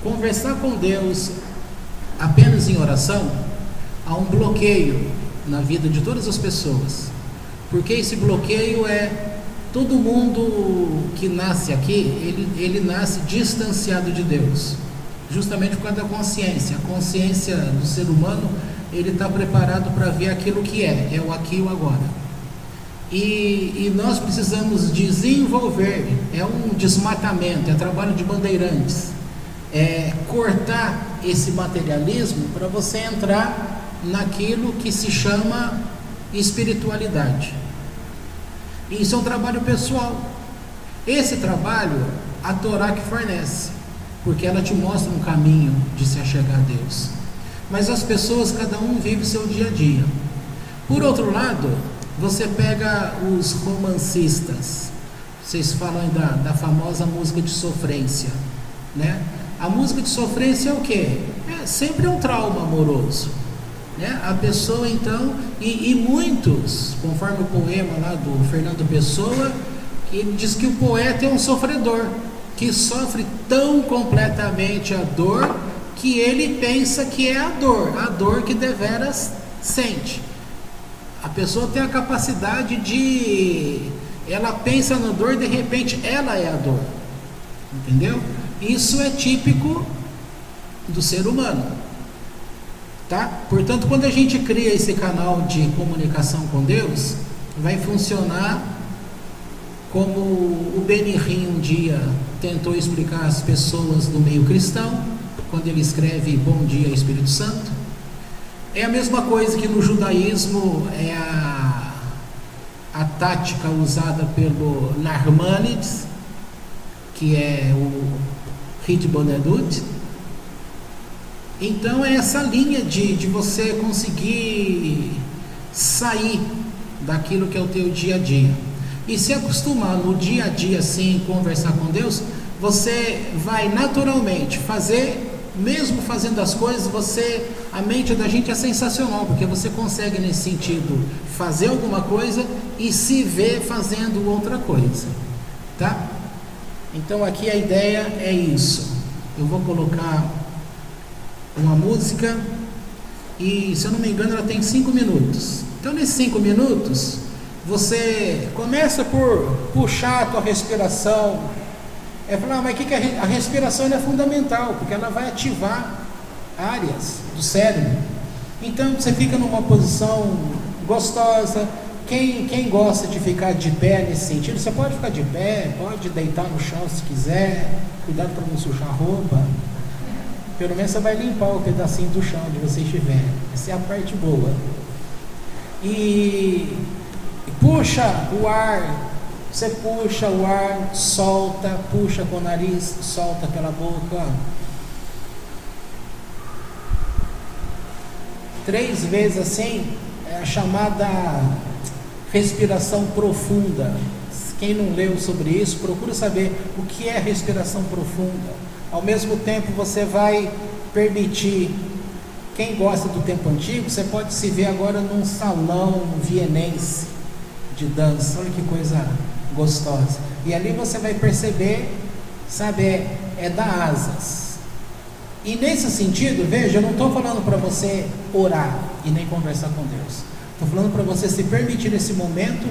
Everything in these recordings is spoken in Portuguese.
conversar com Deus apenas em oração, há um bloqueio na vida de todas as pessoas, porque esse bloqueio é todo mundo que nasce aqui, ele nasce distanciado de Deus, justamente por causa da consciência. A consciência do ser humano, ele está preparado para ver aquilo que é o aqui e o agora. E nós precisamos desenvolver, é um desmatamento, é trabalho de bandeirantes, é cortar esse materialismo para você entrar naquilo que se chama espiritualidade. E isso é um trabalho pessoal. Esse trabalho, a Torá que fornece, porque ela te mostra um caminho de se achegar a Deus. Mas as pessoas, cada um vive o seu dia a dia. Por outro lado, você pega os romancistas, vocês falam da famosa música de sofrência, né? A música de sofrência é o quê? Sempre um trauma amoroso, né? A pessoa então, e muitos, conforme o poema lá do Fernando Pessoa, ele diz que o poeta é um sofredor, que sofre tão completamente a dor, que ele pensa que é a dor que deveras sente. A pessoa tem a capacidade ela pensa na dor e de repente ela é a dor, entendeu? Isso é típico do ser humano, tá? Portanto, quando a gente cria esse canal de comunicação com Deus, vai funcionar como o Benihim um dia tentou explicar às pessoas do meio cristão, quando ele escreve Bom Dia Espírito Santo. É a mesma coisa que no judaísmo é a tática usada pelo Narmanides, que é o Hitbonedut. Então é essa linha de você conseguir sair daquilo que é o teu dia a dia e se acostumar no dia a dia assim, conversar com Deus. Você vai naturalmente fazer, mesmo fazendo as coisas, a mente da gente é sensacional, porque você consegue nesse sentido fazer alguma coisa e se ver fazendo outra coisa, tá? Então aqui a ideia é isso. Eu vou colocar uma música e, se eu não me engano, ela tem 5 minutos. Então nesses 5 minutos você começa por puxar a tua respiração. Falar, mas que a respiração é fundamental, porque ela vai ativar áreas do cérebro. Então você fica numa posição gostosa. Quem gosta de ficar de pé nesse sentido, você pode ficar de pé, pode deitar no chão se quiser, cuidado para não sujar a roupa. Pelo menos você vai limpar o pedacinho do chão onde você estiver. Essa é a parte boa. E puxa o ar. Você puxa o ar, solta, puxa com o nariz, solta pela boca. 3 vezes assim, é a chamada respiração profunda. Quem não leu sobre isso, procura saber o que é respiração profunda. Ao mesmo tempo você vai permitir, quem gosta do tempo antigo, você pode se ver agora num salão vienense de dança. Olha que coisa gostosa. E ali você vai perceber, sabe, é dar asas. E nesse sentido, veja, eu não estou falando para você orar e nem conversar com Deus. Estou falando para você se permitir nesse momento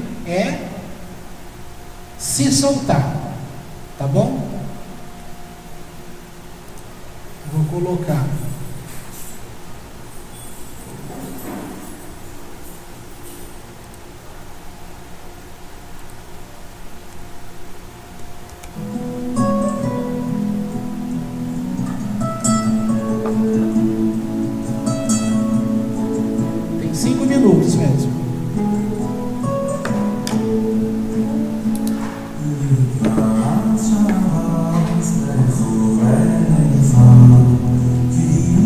se soltar, tá bom? Vou colocar. Tem 5 minutos mesmo. Que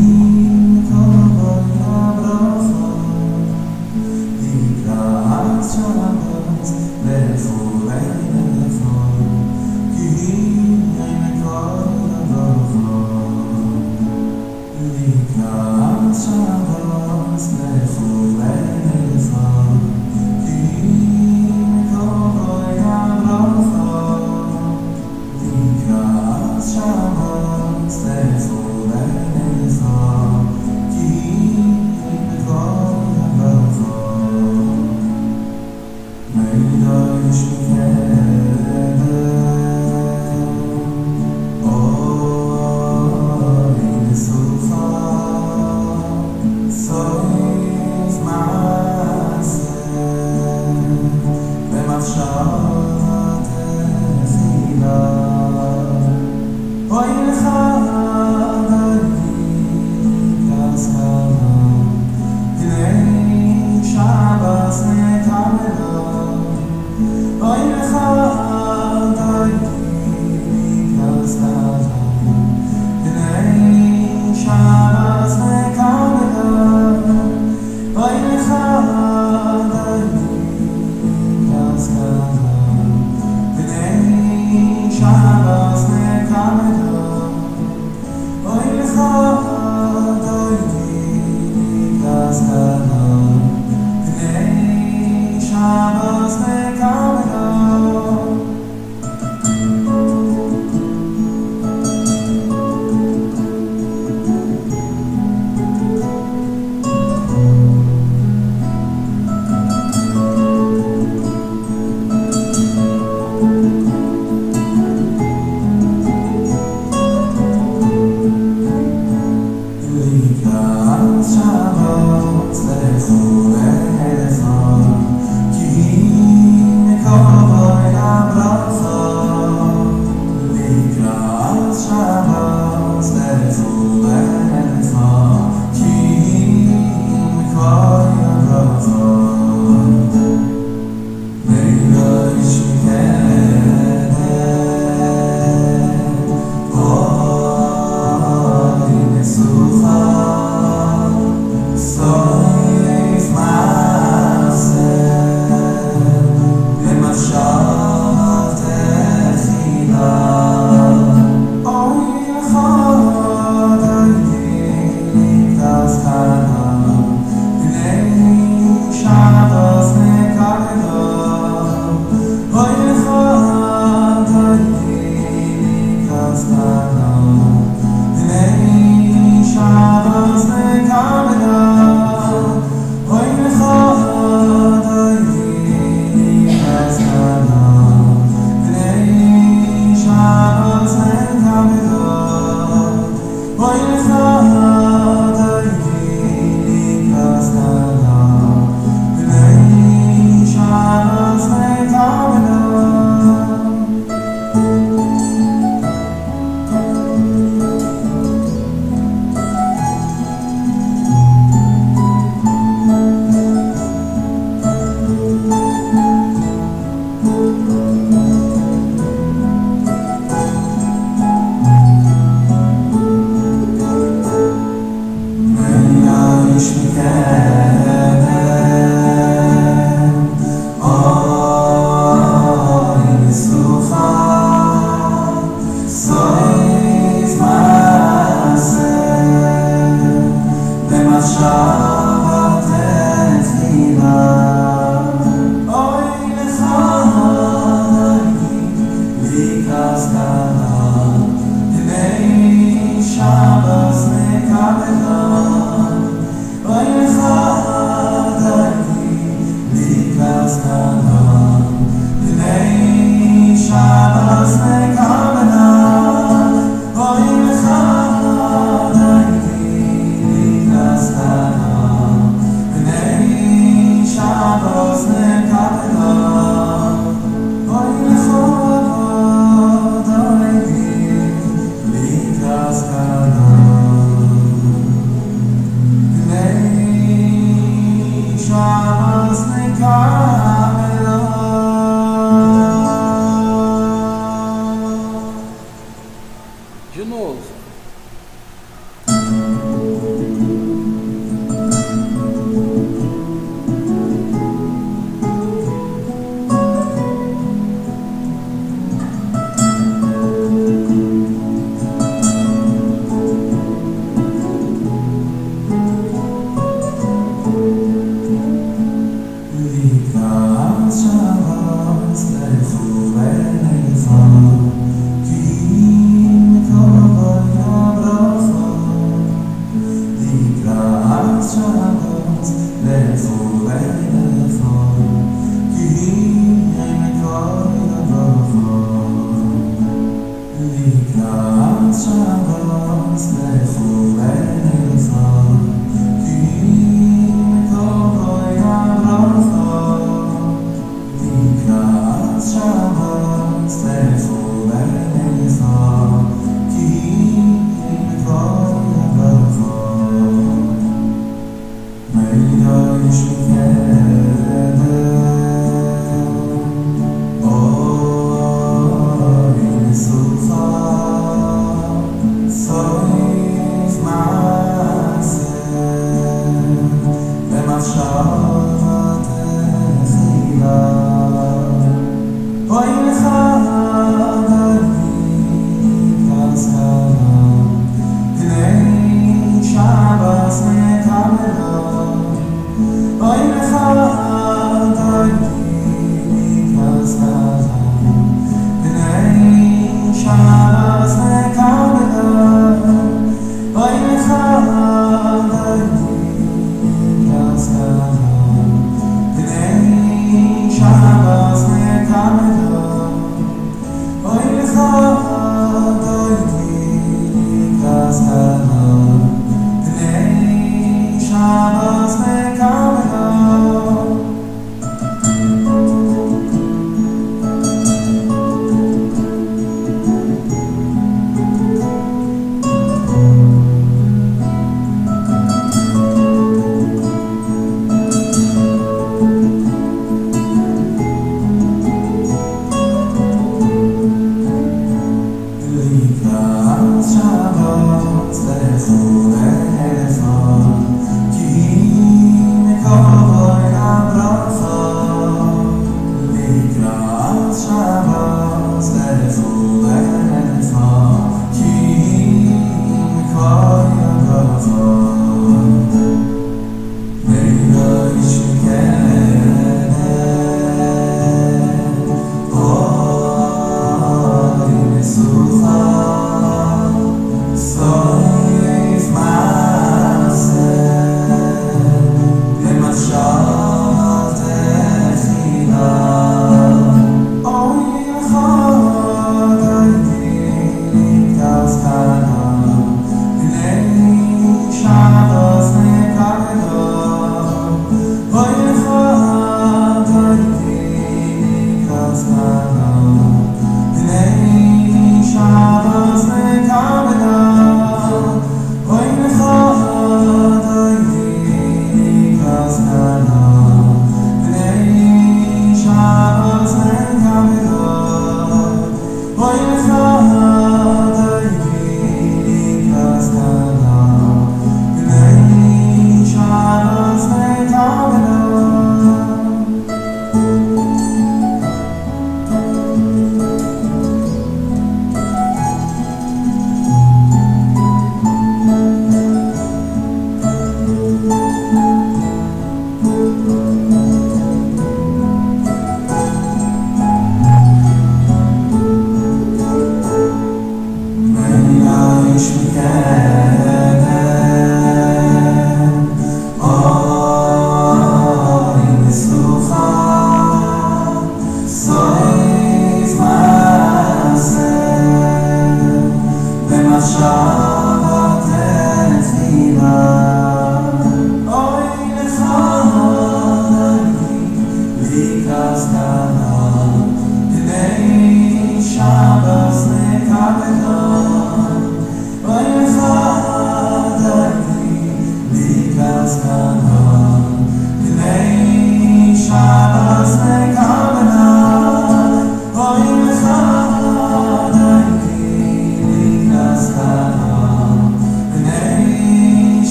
Ouça.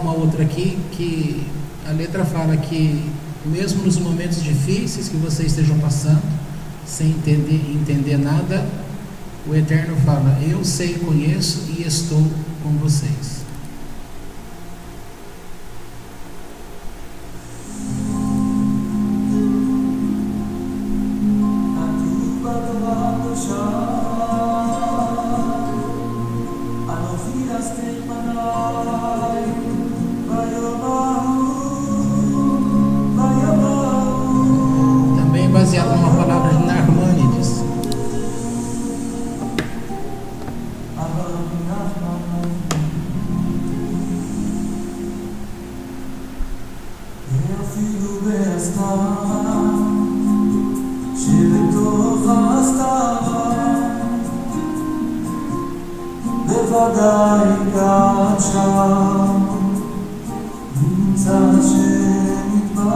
uma outra aqui que a letra fala que mesmo nos momentos difíceis que você estejam passando, sem entender nada, o Eterno fala: eu sei, conheço e estou com vocês. Também baseado numa palavra de Narmânides. בוודאי גם שם נמצא שנתברך,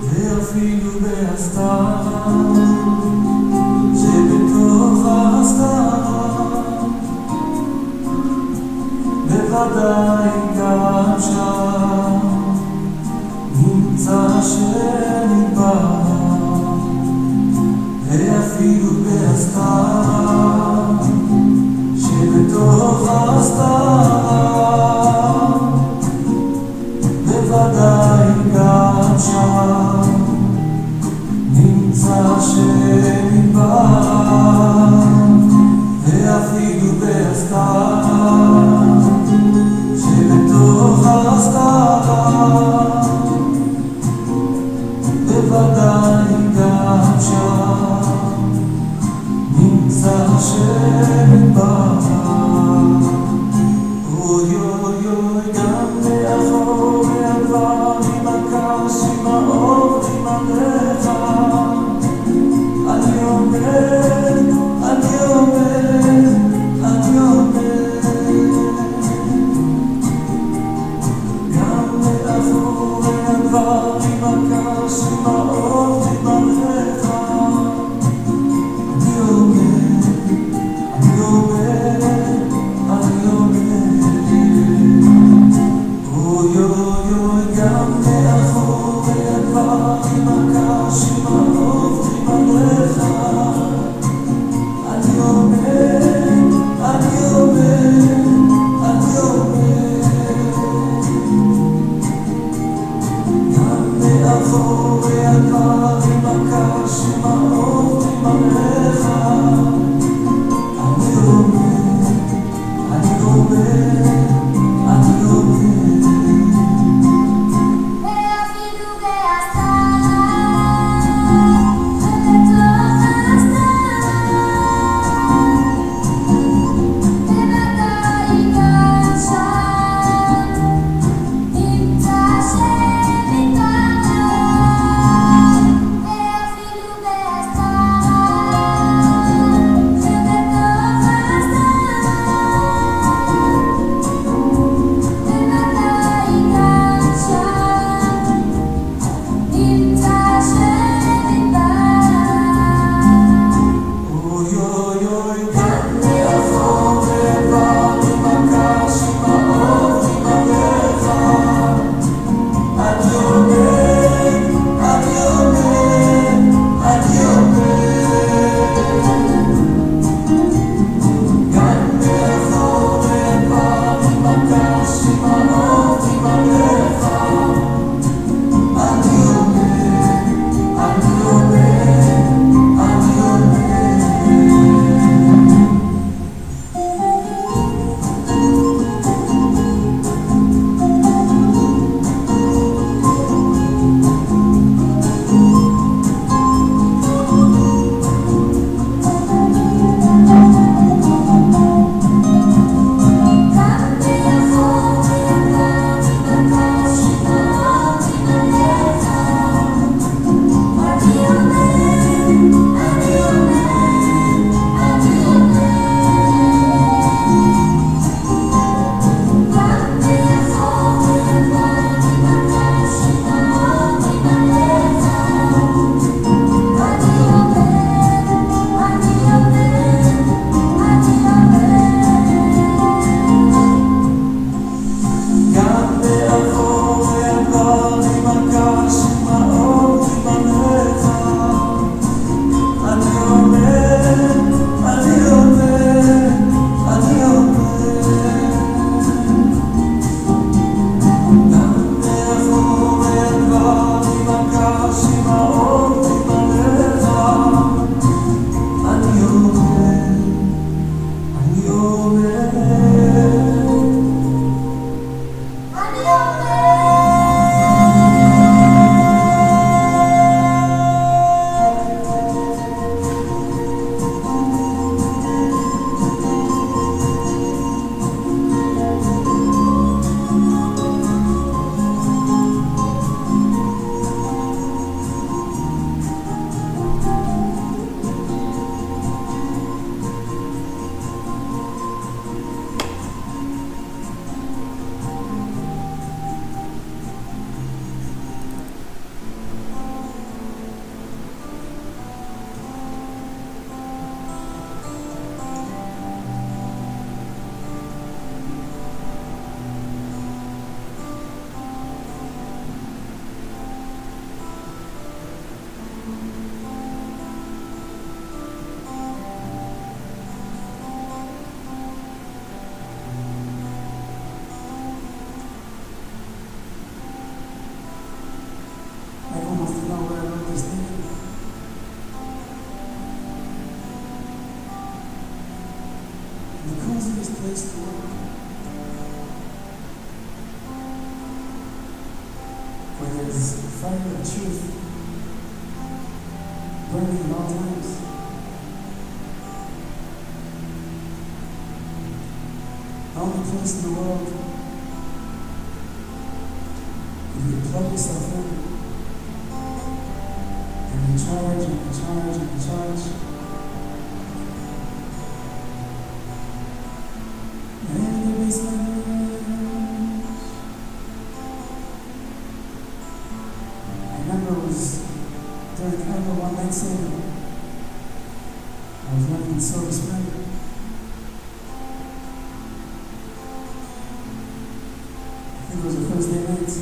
ואפילו בהסתרה שבתוך ההסתרה, בוודאי גם שם נמצא שנתברך, ואפילו בהסתרה שבתוך ההסתרה, בוודאי גם שם נמצא שנתברך, ואפילו בהסתרה שבתוך ההסתרה, בוודאי גם שם נמצא שנתברך. אוי אוי אוי גם מאחור הדברים הקשים העוברים עליך, אני אומר, אני אומר, אני אומר, גם מאחור הדברים הקשים העוברים עליך, אני אומר, אני אומר, אני אומר, אוי אוי אוי גם מאחור הדברים הקשים העוברים עליך, אני אומר, אני אומר, אני אומר, גם מאחור הדברים הקשים העוברים עליך, אני אומר, אני אומר, אני אומר. was thinking. In the coziest place in the world, where there's fire of truth burning at all times. The only place in the world where you can plug yourself in and recharge and recharge and recharge. And the basement. I remember it was during the end of one night stand. I was running in Silver Spring. I think it was the first day night.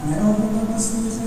And I opened up the sluices.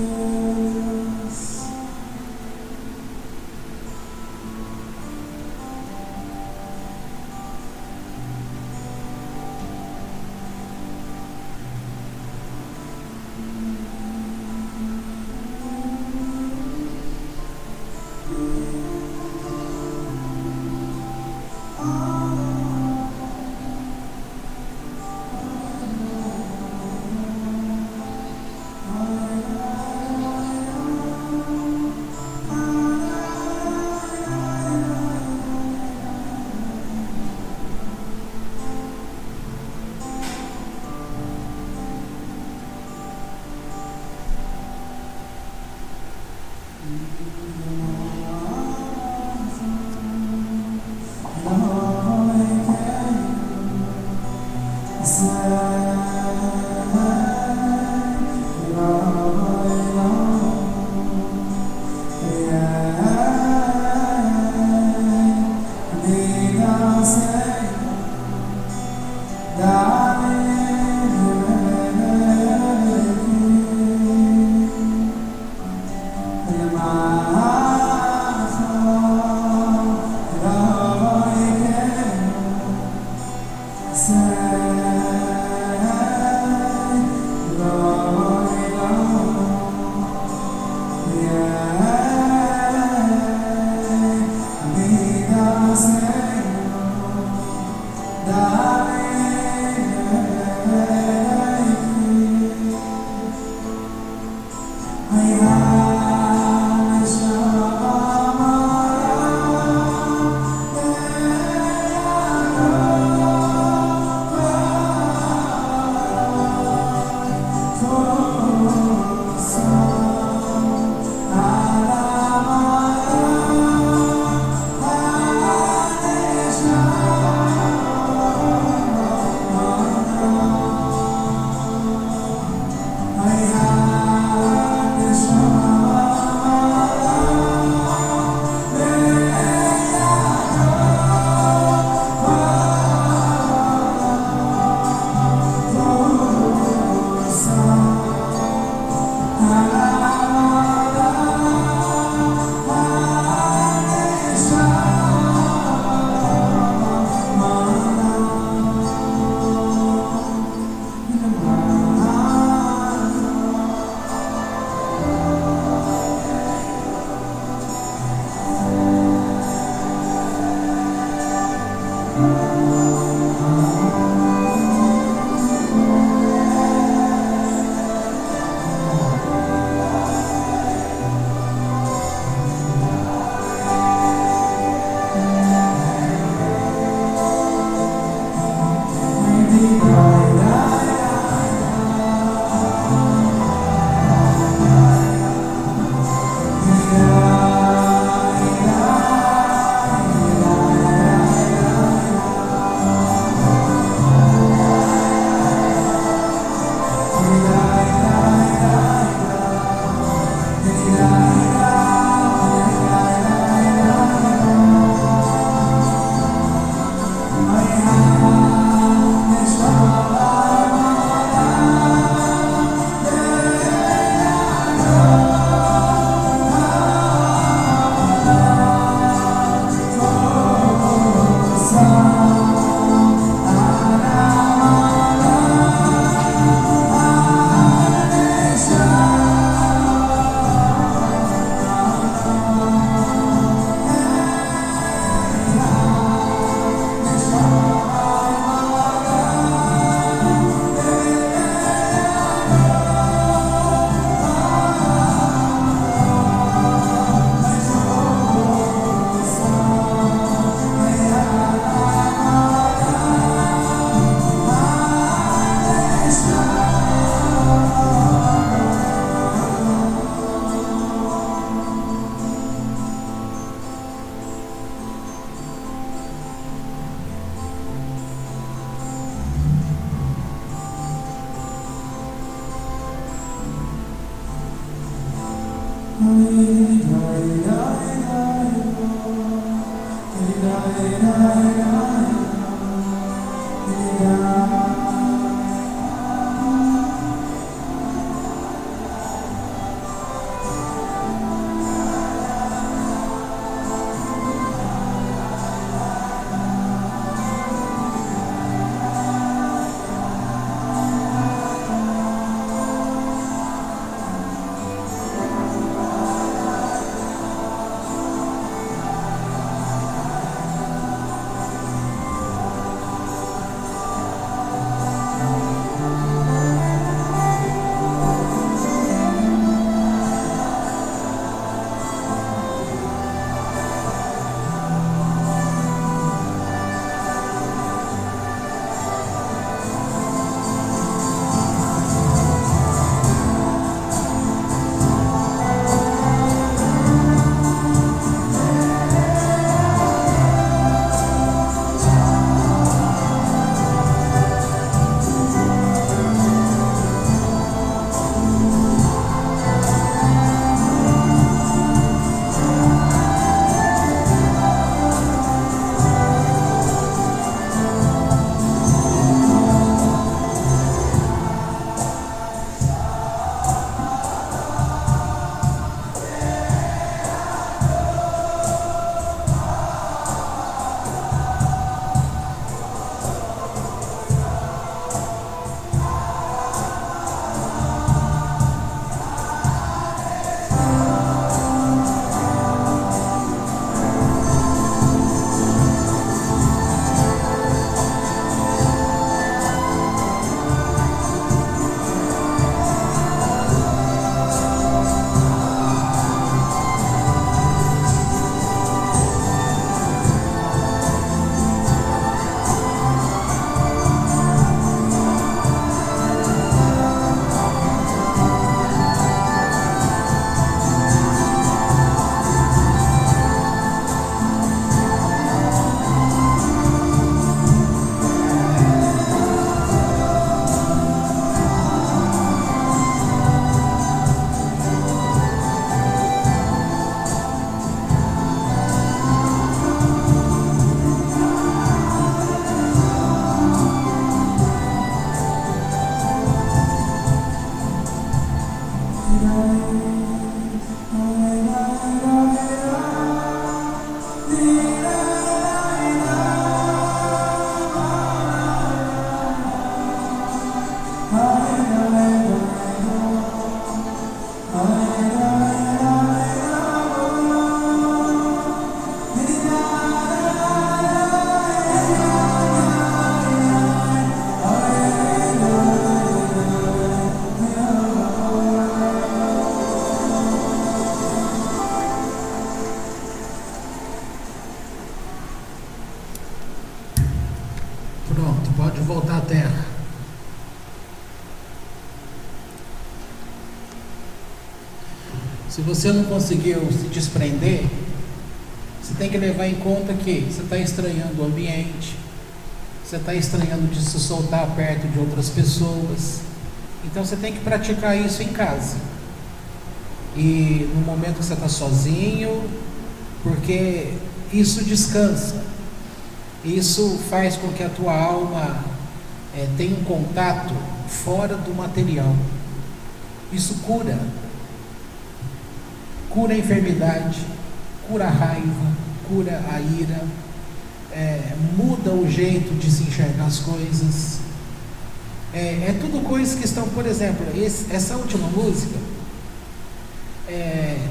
voltar à Terra. Se você não conseguiu se desprender, você tem que levar em conta que você está estranhando o ambiente, você está estranhando de se soltar perto de outras pessoas. Então você tem que praticar isso em casa. E no momento que você está sozinho, porque isso descansa. Isso faz com que a tua alma tenha um contato fora do material. Isso cura. Cura a enfermidade, cura a raiva, cura a ira, muda o jeito de se enxergar as coisas. É tudo coisas que estão, por exemplo, essa última música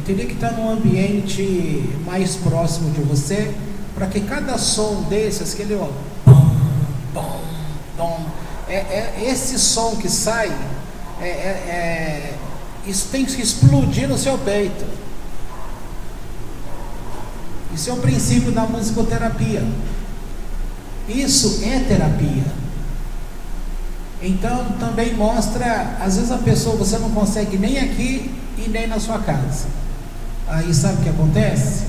teria que estar num ambiente mais próximo de você, para que cada som desses, aquele ó, bom, bom, bom, esse som que sai, isso tem que explodir no seu peito. Isso é o princípio da musicoterapia. Isso é terapia. Então também mostra, às vezes a pessoa, você não consegue nem aqui e nem na sua casa. Aí sabe o que acontece?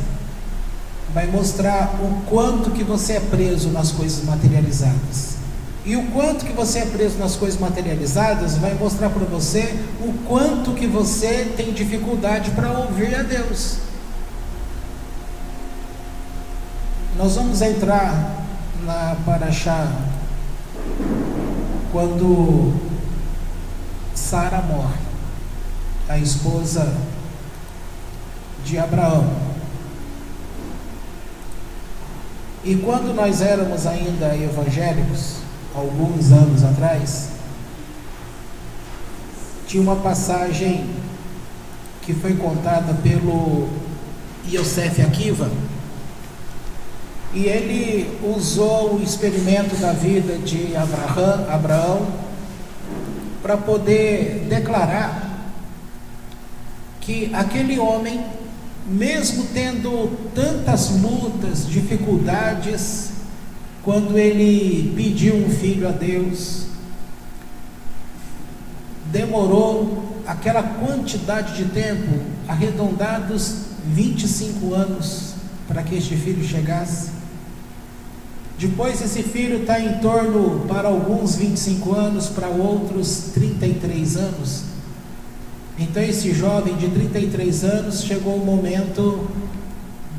Vai mostrar o quanto que você é preso nas coisas materializadas. E o quanto que você é preso nas coisas materializadas vai mostrar para você o quanto que você tem dificuldade para ouvir a Deus. Nós vamos entrar na Parashá quando Sara morre, a esposa de Abraão. E quando nós éramos ainda evangélicos, alguns anos atrás, tinha uma passagem que foi contada pelo Yosef Akiva, e ele usou o experimento da vida de Abraão para poder declarar que aquele homem, mesmo tendo tantas lutas, dificuldades, quando ele pediu um filho a Deus, demorou aquela quantidade de tempo, arredondados 25 anos, para que este filho chegasse. Depois esse filho está em torno, para alguns 25 anos, para outros 33 anos. Então esse jovem de 33 anos chegou o momento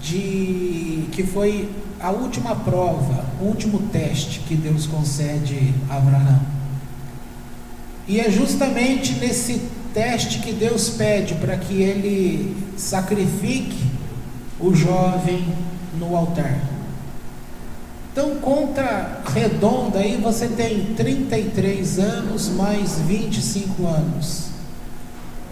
que foi a última prova, o último teste que Deus concede a Abraão. E é justamente nesse teste que Deus pede para que ele sacrifique o jovem no altar. Então, conta redonda aí, você tem 33 anos mais 25 anos,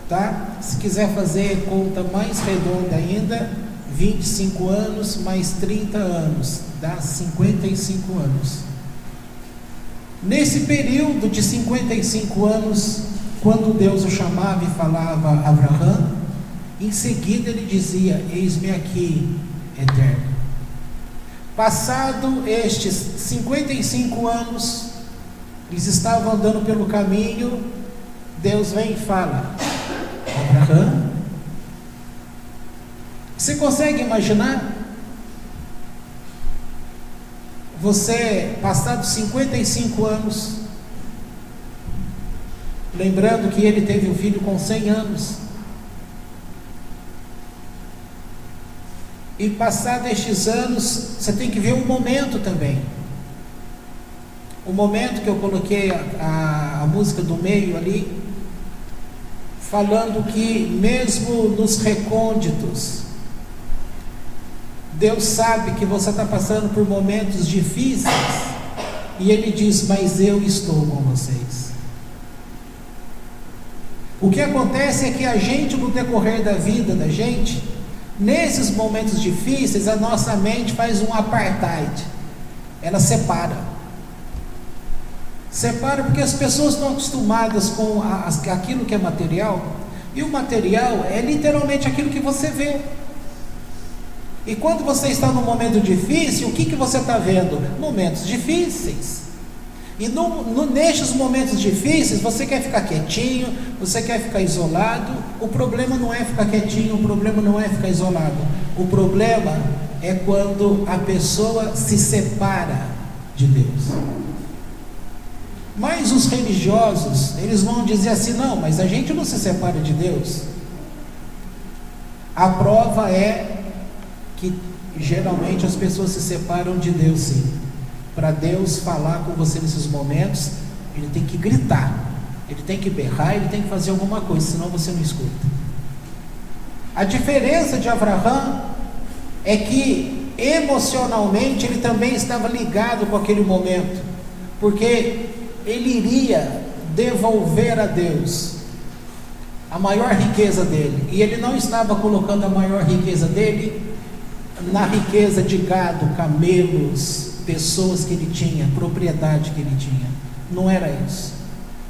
tá? Se quiser fazer conta mais redonda ainda, 25 anos mais 30 anos, dá 55 anos. Nesse período de 55 anos, quando Deus o chamava e falava a Abraão, em seguida ele dizia: eis-me aqui, eterno. Passado estes 55 anos, eles estavam andando pelo caminho, Deus vem e fala: Abraão, você consegue imaginar? Você, passados 55 anos, lembrando que ele teve um filho com 100 anos, e passado estes anos, você tem que ver um momento também. O momento que eu coloquei a música do meio ali, falando que mesmo nos recônditos, Deus sabe que você está passando por momentos difíceis, e Ele diz: mas eu estou com vocês. O que acontece é que a gente, no decorrer da vida da gente, nesses momentos difíceis, a nossa mente faz um apartheid, ela separa porque as pessoas estão acostumadas com aquilo que é material, e o material é literalmente aquilo que você vê. E quando você está num momento difícil, o que você está vendo? Momentos difíceis. E nestes momentos difíceis, você quer ficar quietinho, você quer ficar isolado. O problema não é ficar quietinho, o problema não é ficar isolado. O problema é quando a pessoa se separa de Deus. Mas os religiosos, eles vão dizer assim: não, mas a gente não se separa de Deus. A prova é que geralmente as pessoas se separam de Deus, sim. Para Deus falar com você nesses momentos, Ele tem que gritar, Ele tem que berrar, Ele tem que fazer alguma coisa, senão você não escuta. A diferença de Abraão é que emocionalmente ele também estava ligado com aquele momento, porque ele iria devolver a Deus a maior riqueza dele, e ele não estava colocando a maior riqueza dele na riqueza de gado, camelos, pessoas que ele tinha, propriedade que ele tinha. Não era isso.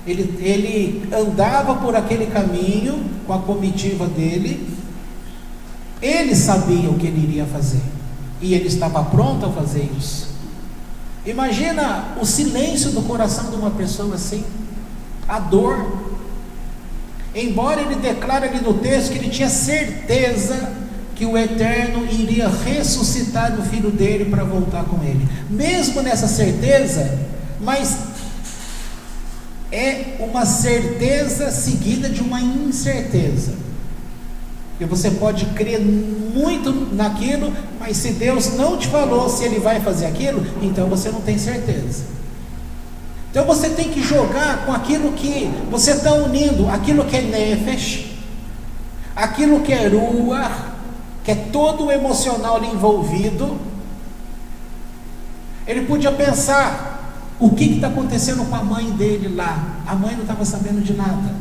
Ele andava por aquele caminho com a comitiva dele. Ele sabia o que ele iria fazer, e ele estava pronto a fazer isso. Imagina o silêncio do coração de uma pessoa assim, a dor. Embora ele declare ali no texto que ele tinha certeza que o Eterno iria ressuscitar o filho dele para voltar com ele, mesmo nessa certeza, mas é uma certeza seguida de uma incerteza. E você pode crer muito naquilo, mas se Deus não te falou se Ele vai fazer aquilo, então você não tem certeza. Então você tem que jogar com aquilo que você está unindo, aquilo que é nefesh, aquilo que é ruach, que é todo o emocional ali envolvido. Ele podia pensar, o que está acontecendo com a mãe dele lá? A mãe não estava sabendo de nada.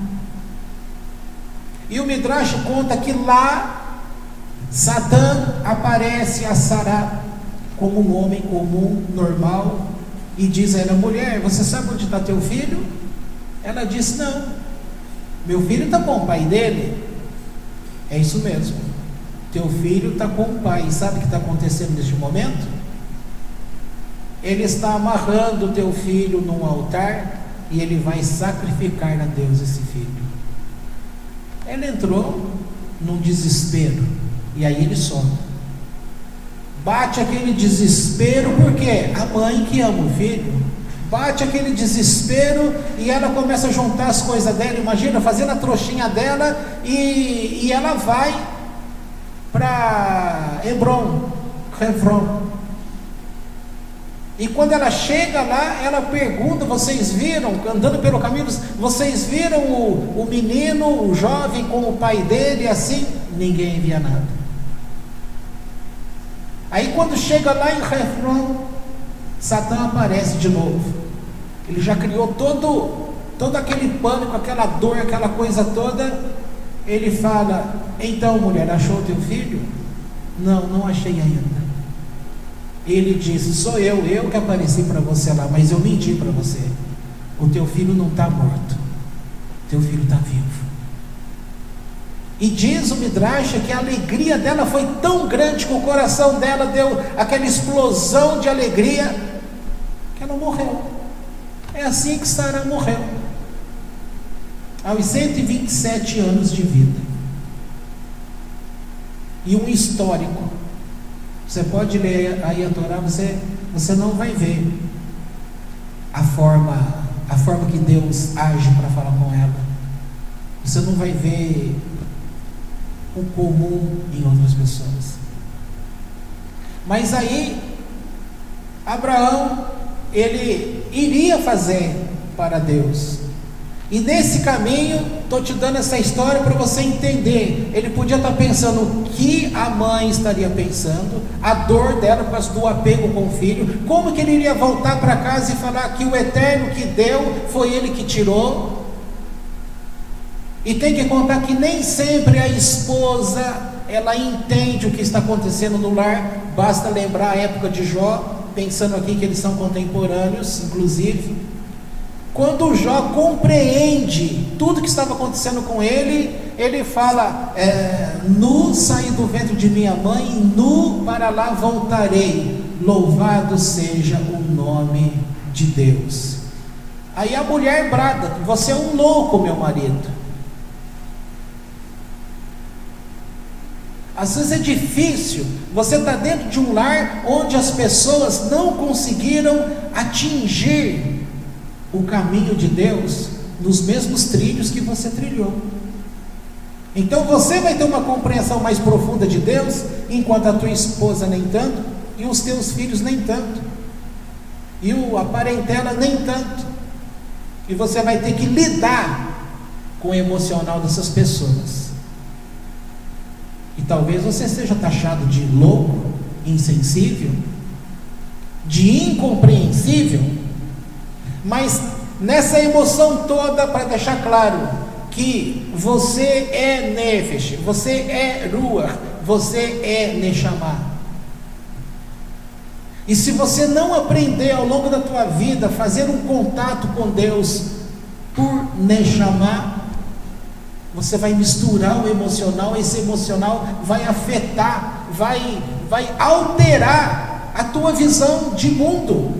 E o Midrash conta que lá, Satã aparece a Sará como um homem comum, normal, e diz a ela: mulher, você sabe onde está teu filho? Ela disse: não, meu filho está com o pai dele. É isso mesmo, teu filho está com o pai. E sabe o que está acontecendo neste momento? Ele está amarrando o teu filho num altar e ele vai sacrificar a Deus esse filho. Ela entrou num desespero e aí ele some. Bate aquele desespero, porque a mãe que ama o filho, bate aquele desespero e ela começa a juntar as coisas dela, imagina, fazendo a trouxinha dela, e ela vai para Hebron. E quando ela chega lá, ela pergunta: vocês viram, andando pelo caminho, vocês viram o menino, o jovem com o pai dele? Assim, ninguém via nada. Aí quando chega lá em Hefron, Satã aparece de novo. Ele já criou todo aquele pânico, aquela dor, aquela coisa toda. Ele fala: então, mulher, achou teu filho? Não, não achei ainda. Ele disse: sou eu que apareci para você lá, mas eu menti para você. O teu filho não está morto, teu filho está vivo. E diz o Midrash que a alegria dela foi tão grande, que o coração dela deu aquela explosão de alegria, que ela morreu. É assim que Sara morreu, aos 127 anos de vida. E um histórico, você pode ler aí a Torá, você não vai ver a forma que Deus age para falar com ela. Você não vai ver o comum em outras pessoas. Mas aí Abraão, ele iria fazer para Deus. E nesse caminho, estou te dando essa história para você entender. Ele podia estar pensando o que a mãe estaria pensando, a dor dela por causa do apego com o filho, como que ele iria voltar para casa e falar que o Eterno que deu, foi ele que tirou. E tem que contar que nem sempre a esposa, ela entende o que está acontecendo no lar. Basta lembrar a época de Jó, pensando aqui que eles são contemporâneos, inclusive. Quando Jó compreende tudo que estava acontecendo com ele, ele fala: nu saí do ventre de minha mãe, nu para lá voltarei, louvado seja o nome de Deus. Aí a mulher brada: você é um louco, meu marido. Às vezes é difícil, você está dentro de um lar onde as pessoas não conseguiram atingir o caminho de Deus nos mesmos trilhos que você trilhou. Então você vai ter uma compreensão mais profunda de Deus, enquanto a tua esposa nem tanto, e os teus filhos nem tanto, e a parentela nem tanto. E você vai ter que lidar com o emocional dessas pessoas. E talvez você seja taxado de louco, insensível, de incompreensível, mas nessa emoção toda, para deixar claro que você é nefesh, você é ruach, você é neshama. E se você não aprender ao longo da tua vida a fazer um contato com Deus por neshama, você vai misturar o emocional. Esse emocional vai afetar, vai alterar a tua visão de mundo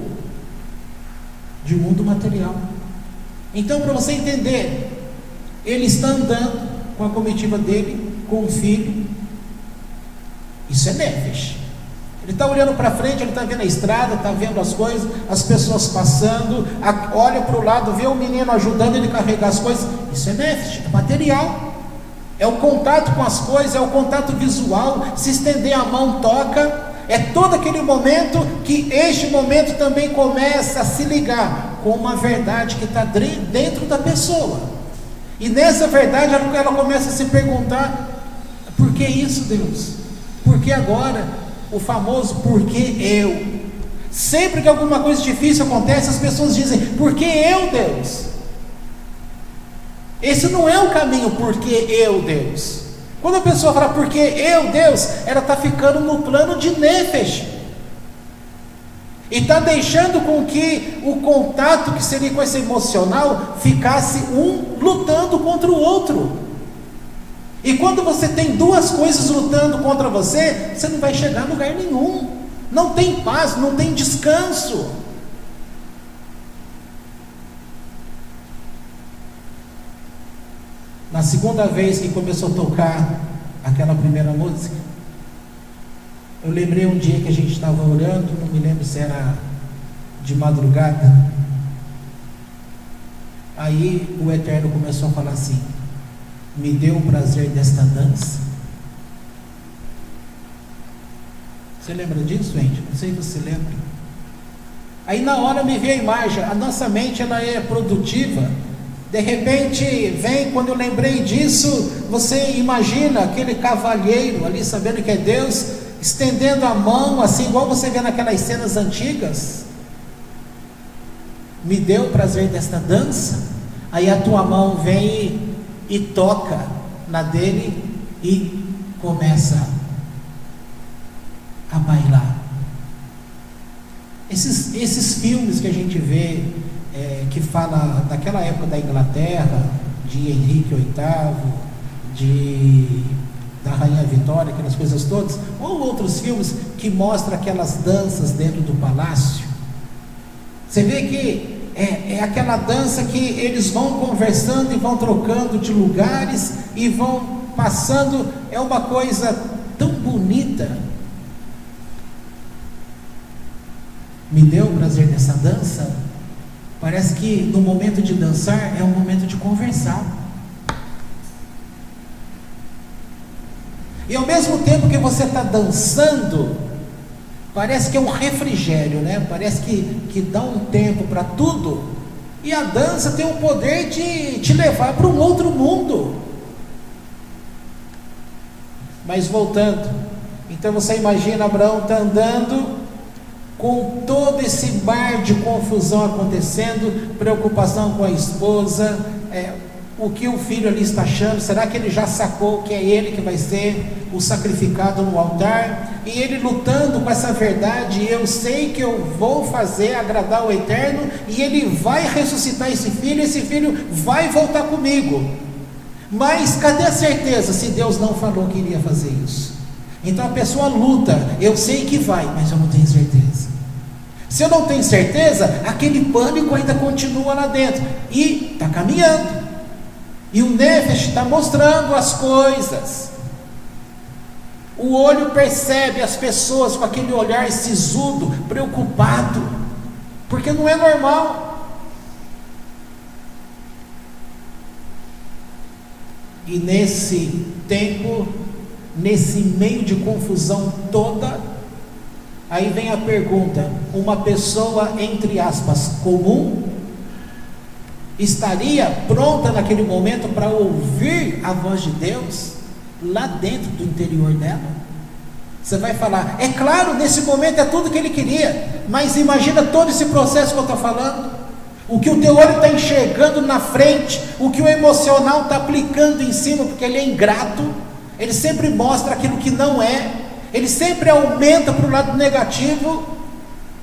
material. Então, para você entender, ele está andando com a comitiva dele, com o filho. Isso é nefesh. Ele está olhando para frente, ele está vendo a estrada, está vendo as coisas, as pessoas passando, olha para o lado, vê o menino ajudando ele a carregar as coisas. Isso é nefesh, é material. É o contato com as coisas, é o contato visual. Se estender a mão, toca. É todo aquele momento que este momento também começa a se ligar com uma verdade que está dentro da pessoa. E nessa verdade ela começa a se perguntar: por que isso, Deus? Por que agora? O famoso por que eu? Sempre que alguma coisa difícil acontece, as pessoas dizem: por que eu, Deus? Esse não é o caminho, por que eu, Deus. Quando a pessoa fala por que eu, Deus, ela está ficando no plano de nefesh, e está deixando com que o contato que seria com esse emocional ficasse um lutando contra o outro. E quando você tem duas coisas lutando contra você, você não vai chegar a lugar nenhum. Não tem paz, não tem descanso. Na segunda vez que começou a tocar aquela primeira música, eu lembrei um dia que a gente estava orando, não me lembro se era de madrugada. Aí o Eterno começou a falar assim: me deu o prazer desta dança. Você lembra disso, gente? Não sei se você lembra. Aí na hora me veio a imagem. A nossa mente, ela é produtiva. De repente vem, quando eu lembrei disso, você imagina aquele cavalheiro ali, sabendo que é Deus, estendendo a mão, assim igual você vê naquelas cenas antigas. Me deu o prazer desta dança. Aí a tua mão vem e toca na dele e começa a bailar. Esses filmes que a gente vê, que fala daquela época da Inglaterra, de Henrique VIII, da Rainha Vitória, aquelas coisas todas, ou outros filmes que mostram aquelas danças dentro do palácio, você vê que é aquela dança que eles vão conversando e vão trocando de lugares e vão passando. É uma coisa tão bonita. Me deu o prazer dessa dança. Parece que no momento de dançar é um momento de conversar. E ao mesmo tempo que você está dançando, parece que é um refrigério, né? Parece que dá um tempo para tudo. E a dança tem o poder de te levar para um outro mundo. Mas voltando, então você imagina Abraão está andando com todo esse mar de confusão acontecendo, preocupação com a esposa, o que o filho ali está achando, será que ele já sacou que é ele que vai ser o sacrificado no altar? E ele lutando com essa verdade: eu sei que eu vou fazer agradar o Eterno, e ele vai ressuscitar esse filho vai voltar comigo. Mas cadê a certeza se Deus não falou que iria fazer isso? Então a pessoa luta: eu sei que vai, mas eu não tenho certeza. Se eu não tenho certeza, aquele pânico ainda continua lá dentro, e está caminhando. E o nefesh está mostrando as coisas. O olho percebe as pessoas com aquele olhar sisudo, preocupado, porque não é normal. E nesse tempo, nesse meio de confusão toda, aí vem a pergunta: uma pessoa, entre aspas, comum, estaria pronta naquele momento para ouvir a voz de Deus lá dentro do interior dela? Você vai falar: é claro, nesse momento é tudo que ele queria, mas imagina todo esse processo que eu estou falando, o que o teu olho está enxergando na frente, o que o emocional está aplicando em cima, porque ele é ingrato, ele sempre mostra aquilo que não é, ele sempre aumenta para o lado negativo.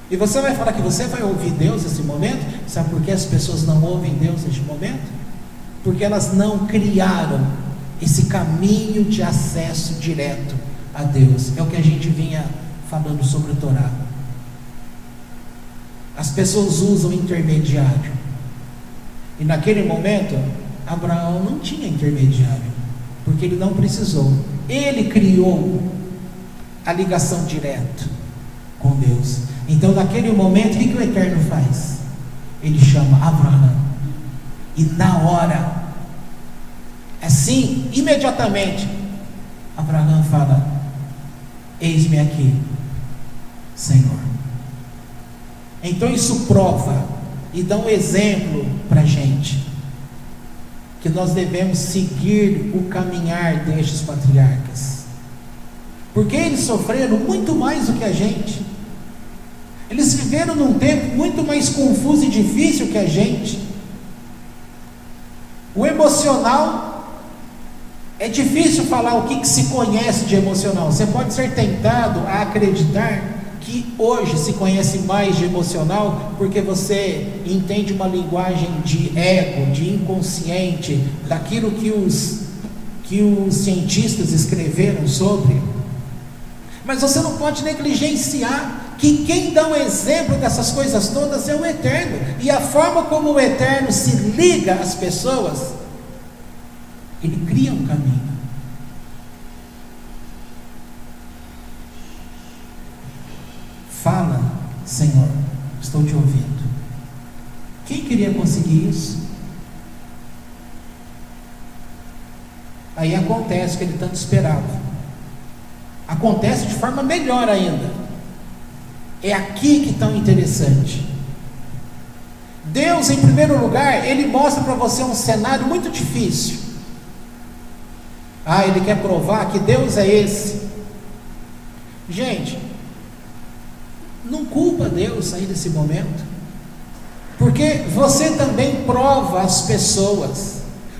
E você vai falar que você vai ouvir Deus nesse momento? Sabe por que as pessoas não ouvem Deus neste momento? Porque elas não criaram esse caminho de acesso direto a Deus. É o que a gente vinha falando sobre o Torá. As pessoas usam intermediário. E naquele momento, Abraão não tinha intermediário, porque ele não precisou. Ele criou a ligação direta. com Deus. Então naquele momento, o que o Eterno faz? Ele chama Abraão, e na hora, assim, imediatamente, Abraão fala: eis-me aqui, Senhor. Então isso prova e dá um exemplo para a gente, que nós devemos seguir o caminhar destes patriarcas, porque eles sofreram muito mais do que a gente. Eles viveram num tempo muito mais confuso e difícil que a gente. O emocional, é difícil falar o que se conhece de emocional. Você pode ser tentado a acreditar que hoje se conhece mais de emocional, porque você entende uma linguagem de ego, de inconsciente, daquilo que os cientistas escreveram sobre. Mas você não pode negligenciar que quem dá um exemplo dessas coisas todas é o Eterno, e a forma como o Eterno se liga às pessoas, ele cria um caminho. Fala, Senhor, estou te ouvindo. Quem queria conseguir isso? Aí acontece o que ele tanto esperava. Acontece de forma melhor ainda. É aqui que tão interessante. Deus, em primeiro lugar, Ele mostra para você um cenário muito difícil. Ele quer provar que Deus é esse. Gente, não culpa Deus aí nesse momento, porque você também prova as pessoas.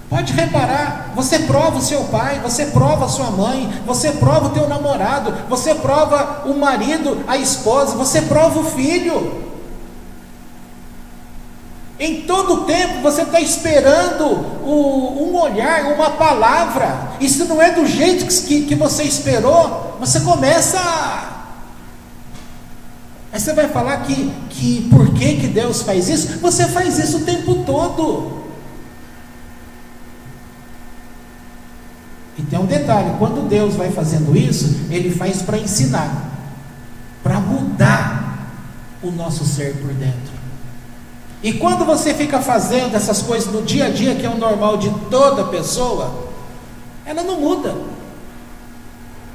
Pode reparar, você prova o seu pai, você prova a sua mãe, você prova o teu namorado, você prova o marido, a esposa, você prova o filho. Em todo tempo você está esperando um olhar, uma palavra, e se não é do jeito que você esperou, você começa Aí você vai falar que por que Deus faz isso? Você faz isso o tempo todo. E tem um detalhe: quando Deus vai fazendo isso, Ele faz para ensinar, para mudar o nosso ser por dentro. E quando você fica fazendo essas coisas no dia a dia, que é o normal de toda pessoa, ela não muda.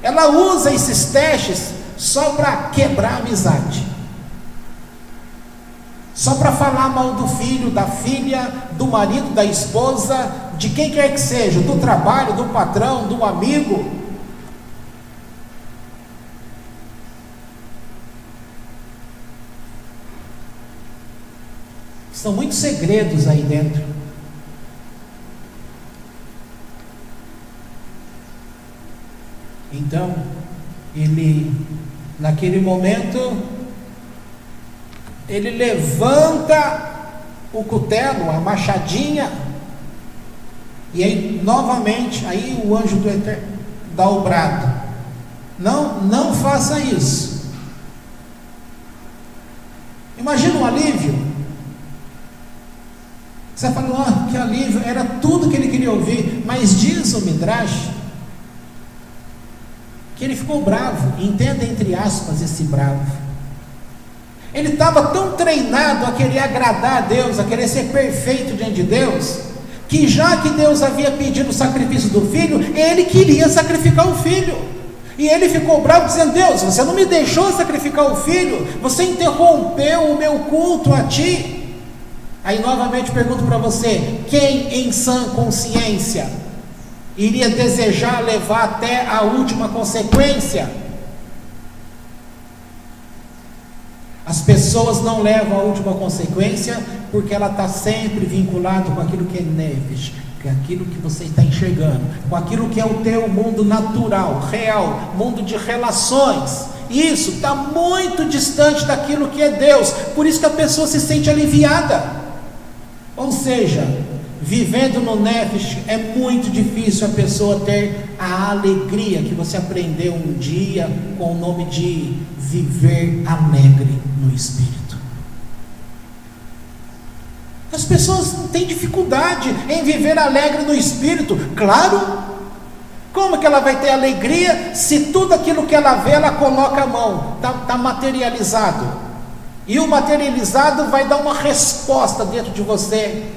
Ela usa esses testes só para quebrar a amizade, só para falar mal do filho, da filha, do marido, da esposa, de quem quer que seja, do trabalho, do patrão, do amigo. São muitos segredos aí dentro. Então, ele, naquele momento, ele levanta o cutelo, a machadinha, e aí novamente, aí o anjo do Eterno dá o brado: não faça isso. Imagina um alívio. Você fala: que alívio, era tudo que ele queria ouvir. Mas diz o Midrash que ele ficou bravo. Entenda entre aspas esse bravo. Ele estava tão treinado a querer agradar a Deus, a querer ser perfeito diante de Deus, que já que Deus havia pedido o sacrifício do filho, ele queria sacrificar o filho. E ele ficou bravo, dizendo: Deus, você não me deixou sacrificar o filho, você interrompeu o meu culto a ti. Aí novamente pergunto para você: quem em sã consciência iria desejar levar até a última consequência? As pessoas não levam a última consequência porque ela está sempre vinculada com aquilo que é nefesh, com aquilo que você está enxergando, com aquilo que é o teu mundo natural, real, mundo de relações. Isso está muito distante daquilo que é Deus. Por isso que a pessoa se sente aliviada. Ou seja, vivendo no nefesh é muito difícil a pessoa ter a alegria que você aprendeu um dia com o nome de viver alegre no Espírito. As pessoas têm dificuldade em viver alegre no Espírito. Claro, Como que ela vai ter alegria se tudo aquilo que ela vê, ela coloca a mão, está materializado? E o materializado vai dar uma resposta dentro de você,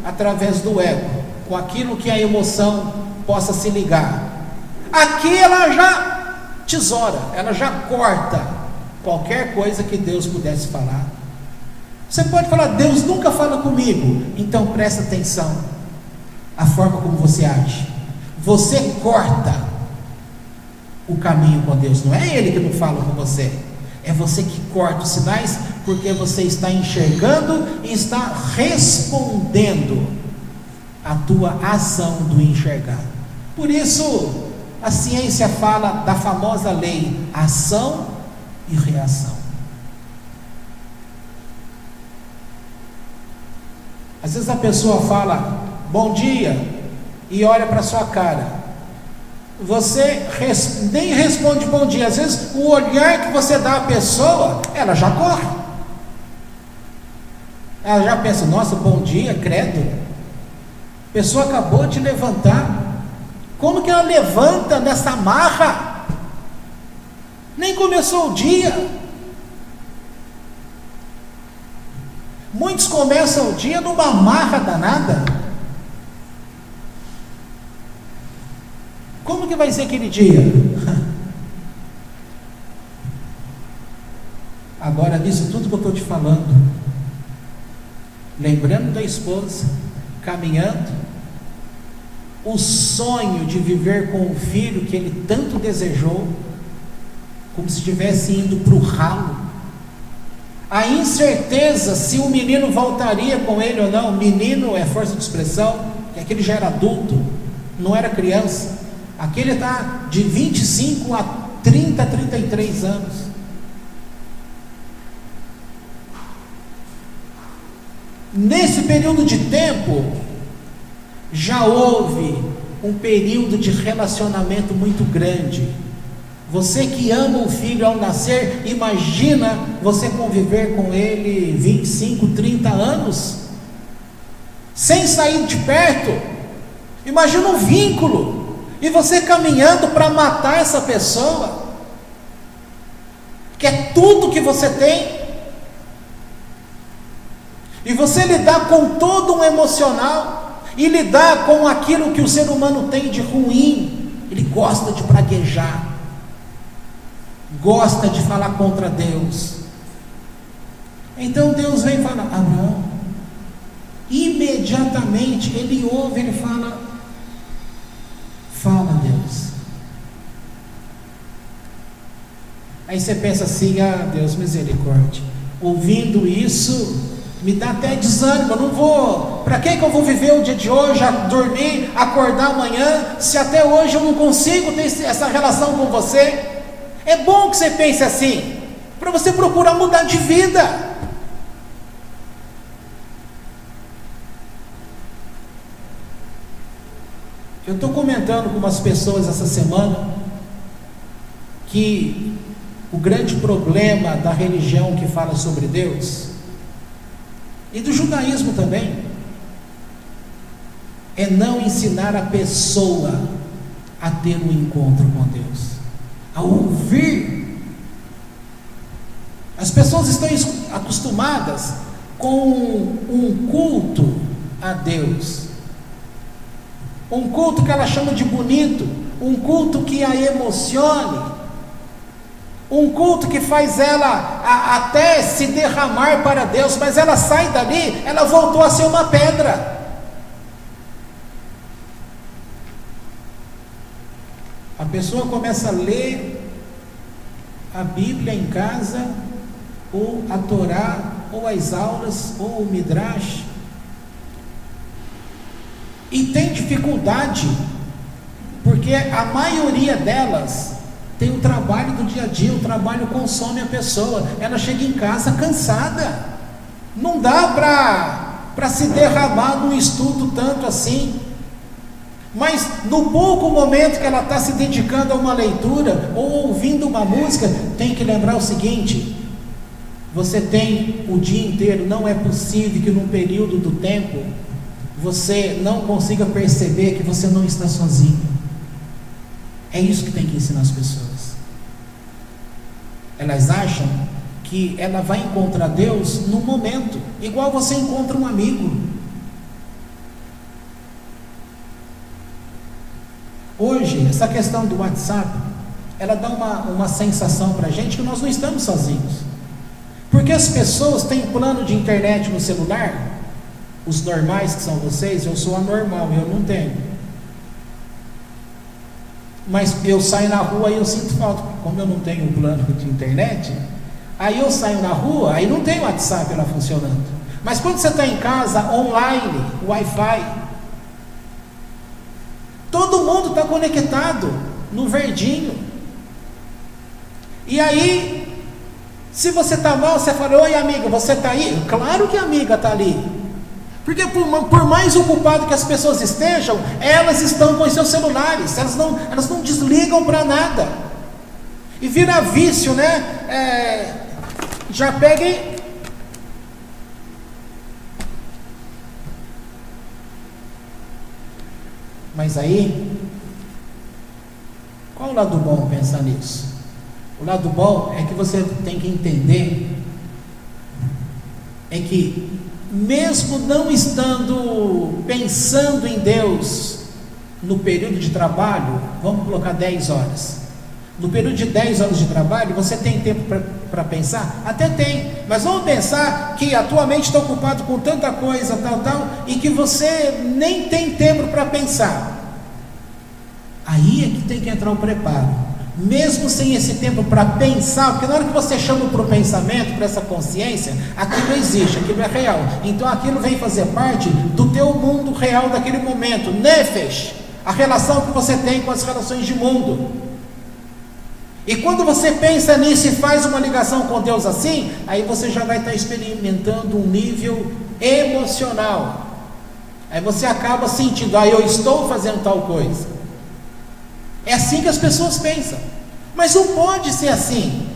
através do ego, com aquilo que a emoção possa se ligar. Aqui ela já tesoura, ela já corta qualquer coisa que Deus pudesse falar. Você pode falar, Deus nunca fala comigo. Então presta atenção à forma como você age. Você corta o caminho com Deus. Não é Ele que não fala com você, é você que corta os sinais, porque você está enxergando e está respondendo à tua ação do enxergar. Por isso a ciência fala da famosa lei, ação e reação. Às vezes a pessoa fala, bom dia, e olha para a sua cara, você nem responde bom dia. Às vezes o olhar que você dá à pessoa, ela já corre, ela já pensa, nossa, bom dia, credo, a pessoa acabou de levantar, como que ela levanta nessa marra? Nem começou o dia. Muitos começam o dia numa marra danada. Como que vai ser aquele dia? Agora, nisso tudo que eu estou te falando, lembrando da esposa, caminhando, o sonho de viver com o filho que ele tanto desejou, como se estivesse indo para o ralo, a incerteza se o menino voltaria com ele ou não. Menino é força de expressão, que aquele já era adulto, não era criança. Aquele está de 25 a 30, 33 anos. Nesse período de tempo, já houve um período de relacionamento muito grande. Você que ama o filho ao nascer, imagina você conviver com ele 25, 30 anos, sem sair de perto. Imagina um vínculo, e você caminhando para matar essa pessoa, que é tudo que você tem, e você lidar com todo um emocional, e lidar com aquilo que o ser humano tem de ruim. Ele gosta de praguejar, gosta de falar contra Deus. Então Deus vem e fala, Abraão, imediatamente ele ouve, ele fala, Deus. Aí você pensa assim, Deus, misericórdia, ouvindo isso me dá até desânimo. Eu não vou, para que eu vou viver o dia de hoje, dormir, acordar amanhã, se até hoje eu não consigo ter essa relação com você? É bom que você pense assim, para você procurar mudar de vida. Eu estou comentando com umas pessoas essa semana que o grande problema da religião que fala sobre Deus, e do judaísmo também, é não ensinar a pessoa a ter um encontro com Deus, a ouvir. As pessoas estão acostumadas com um culto a Deus, um culto que ela chama de bonito, um culto que a emocione, um culto que faz ela até se derramar para Deus, mas ela sai dali, ela voltou a ser uma pedra. A pessoa começa a ler a Bíblia em casa, ou a Torá, ou as aulas, ou o Midrash, e tem dificuldade, porque a maioria delas tem o trabalho do dia a dia, o trabalho consome a pessoa, ela chega em casa cansada, não dá para se derramar no estudo tanto assim. Mas no pouco momento que ela está se dedicando a uma leitura, ou ouvindo uma música, tem que lembrar o seguinte: você tem o dia inteiro, não é possível que num período do tempo você não consiga perceber que você não está sozinho. É isso que tem que ensinar as pessoas. Elas acham que ela vai encontrar Deus no momento, igual você encontra um amigo. Hoje, essa questão do WhatsApp, ela dá uma sensação para a gente que nós não estamos sozinhos. Porque as pessoas têm plano de internet no celular, os normais que são vocês, eu sou anormal, eu não tenho. Mas eu saio na rua e eu sinto falta, como eu não tenho um plano de internet, aí eu saio na rua, aí não tem o WhatsApp lá funcionando. Mas quando você está em casa, online, Wi-Fi, todo mundo está conectado no verdinho. E aí, se você está mal, você fala: oi amiga, você está aí? Claro que a amiga está ali. Porque por mais ocupado que as pessoas estejam, elas estão com os seus celulares, elas não desligam para nada. E vira vício, né? Já peguem. Mas aí, qual o lado bom pensar nisso? O lado bom é que você tem que entender é que, mesmo não estando pensando em Deus no período de trabalho, vamos colocar 10 horas. No período de 10 horas de trabalho, você tem tempo para pensar? Até tem, mas vamos pensar que a tua mente está ocupada com tanta coisa, tal, e que você nem tem tempo para pensar. Aí é que tem que entrar o preparo. Mesmo sem esse tempo para pensar, porque na hora que você chama para o pensamento, para essa consciência, aquilo existe, aquilo é real. Então aquilo vem fazer parte do teu mundo real daquele momento. Nefesh, a relação que você tem com as relações de mundo. E quando você pensa nisso e faz uma ligação com Deus assim, aí você já vai estar experimentando um nível emocional. Aí você acaba sentindo: eu estou fazendo tal coisa. É assim que as pessoas pensam. Mas não pode ser assim.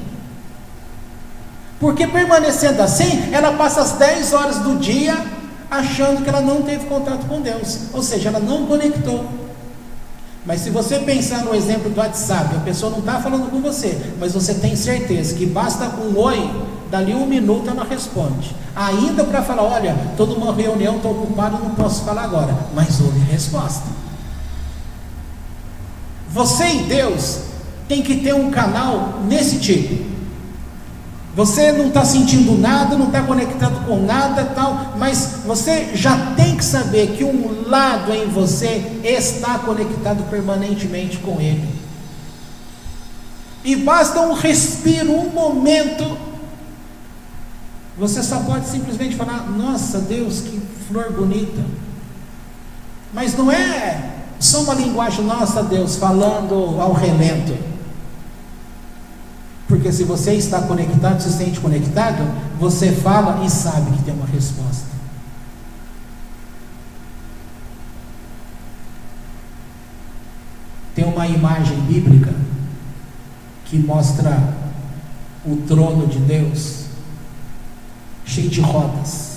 Porque permanecendo assim, ela passa as 10 horas do dia achando que ela não teve contato com Deus. Ou seja, ela não conectou. Mas se você pensar no exemplo do WhatsApp, a pessoa não está falando com você, mas você tem certeza que basta um oi, dali 1 minuto ela responde. Ainda para falar: olha, estou numa reunião, estou ocupado, não posso falar agora. Mas houve resposta. Você e Deus tem que ter um canal nesse tipo. Você não está sentindo nada, não está conectado com nada, tal, mas você já tem que saber que um lado em você está conectado permanentemente com Ele. E basta um respiro, um momento, você só pode simplesmente falar: nossa Deus, que flor bonita. Mas não é só uma linguagem, nossa Deus, falando ao relento. Porque se você está conectado, se sente conectado, você fala e sabe que tem uma resposta. Tem uma imagem bíblica que mostra o trono de Deus cheio de rodas.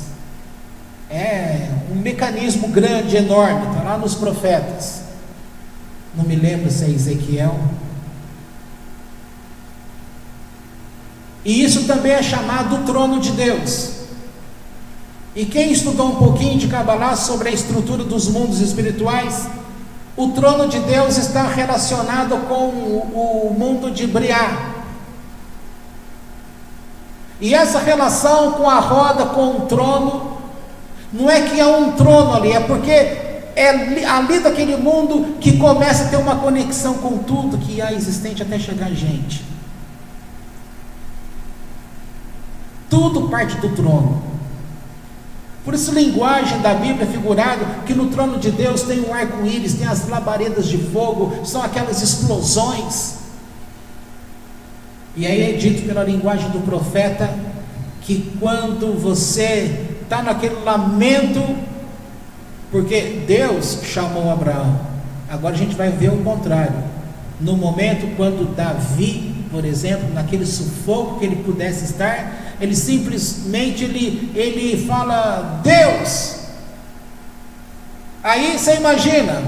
É um mecanismo grande, enorme, está lá nos profetas. Não me lembro se é Ezequiel. E isso também é chamado o trono de Deus. E quem estudou um pouquinho de Cabalá sobre a estrutura dos mundos espirituais, o trono de Deus está relacionado com o mundo de Briá. E essa relação com a roda, com o trono, não é que há um trono ali, é porque é ali daquele mundo que começa a ter uma conexão com tudo que há existente até chegar a gente. Tudo parte do trono. Por isso, linguagem da Bíblia é figurado que no trono de Deus tem um arco-íris, tem as labaredas de fogo, são aquelas explosões. E aí é dito pela linguagem do profeta que quando você está naquele lamento, porque Deus chamou Abraão, agora a gente vai ver o contrário. No momento quando Davi, por exemplo, naquele sufoco que ele pudesse estar, ele simplesmente ele fala: Deus. Aí você imagina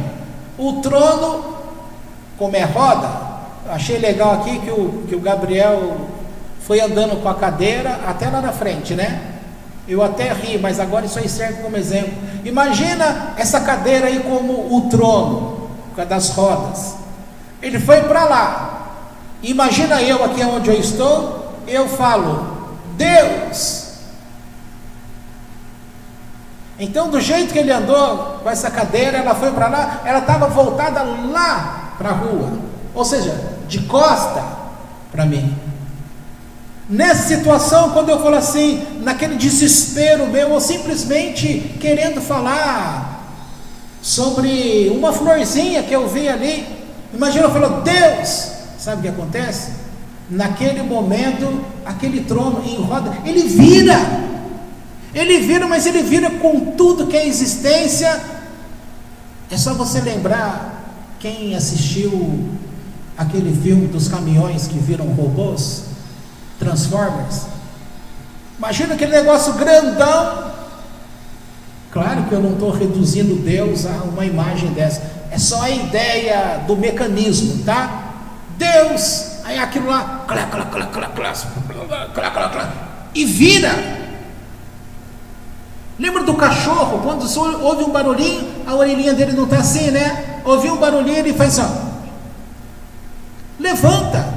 o trono como é roda. Achei legal aqui que o Gabriel foi andando com a cadeira até lá na frente, né? Eu até ri, mas agora isso aí serve como exemplo. Imagina essa cadeira aí como o trono, por causa das rodas. Ele foi para lá. Imagina eu aqui onde eu estou, eu falo, Deus. Então, do jeito que ele andou com essa cadeira, ela foi para lá, ela estava voltada lá para a rua, ou seja, de costa para mim. Nessa situação, quando eu falo assim, naquele desespero meu, ou simplesmente querendo falar sobre uma florzinha que eu vi ali, imagina eu falo, Deus, sabe o que acontece? Naquele momento, aquele trono em roda, ele vira, mas ele vira com tudo que é existência. É só você lembrar, quem assistiu aquele filme dos caminhões que viram robôs, Transformers, imagina aquele negócio grandão. Claro que eu não estou reduzindo Deus a uma imagem dessa, é só a ideia do mecanismo, tá? Deus, aí aquilo lá, e vira. Lembra do cachorro, quando ouve um barulhinho, a orelhinha dele não está assim, né? Ouviu um barulhinho, ele faz assim, levanta.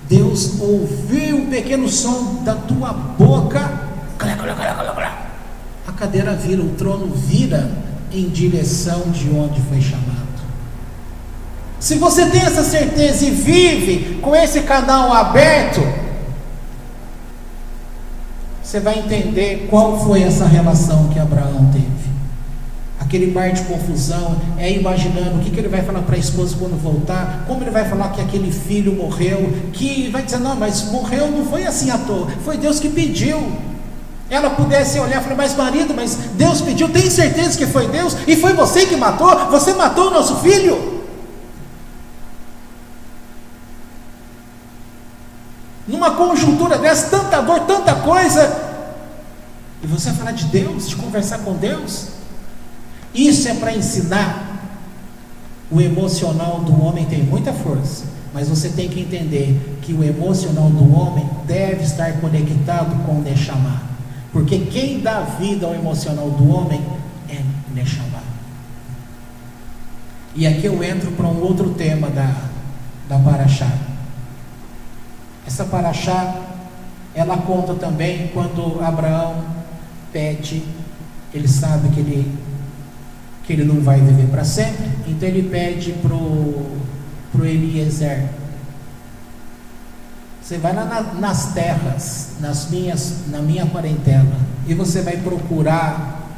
Deus ouviu um pequeno som da tua boca, a cadeira vira, o trono vira em direção de onde foi chamado. Se você tem essa certeza e vive com esse canal aberto, você vai entender qual foi essa relação que Abraão teve. Aquele mar de confusão, imaginando o que ele vai falar para a esposa quando voltar, como ele vai falar que aquele filho morreu, que vai dizer, não, mas morreu não foi assim à toa, foi Deus que pediu. Ela pudesse olhar e falar, mas marido, mas Deus pediu, tem certeza que foi Deus? E foi você que matou? Você matou o nosso filho? Numa conjuntura dessa, tanta dor, tanta coisa, e você falar de Deus, de conversar com Deus? Isso é para ensinar. O emocional do homem tem muita força, mas você tem que entender que o emocional do homem deve estar conectado com o Neshama, porque quem dá vida ao emocional do homem é Neshama. E aqui eu entro para um outro tema da Parashá. Essa Parashá, ela conta também quando Abraão pede, ele sabe que ele não vai viver para sempre, então ele pede pro Eliezer, você vai lá nas terras, na minha parentela, e você vai procurar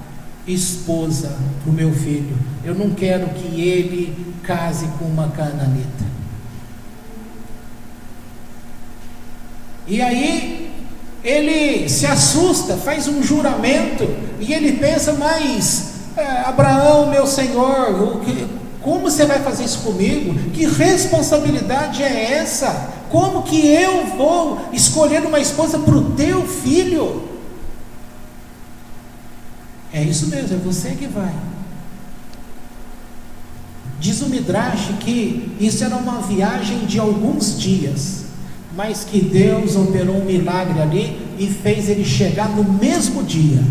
esposa para o meu filho. Eu não quero que ele case com uma cananita. E aí ele se assusta, faz um juramento, e ele pensa, mas Abraão, meu senhor, como você vai fazer isso comigo? Que responsabilidade é essa? Como que eu vou escolher uma esposa para o teu filho? É isso mesmo, é você que vai. Diz o Midrash que isso era uma viagem de alguns dias, mas que Deus operou um milagre ali e fez ele chegar no mesmo dia.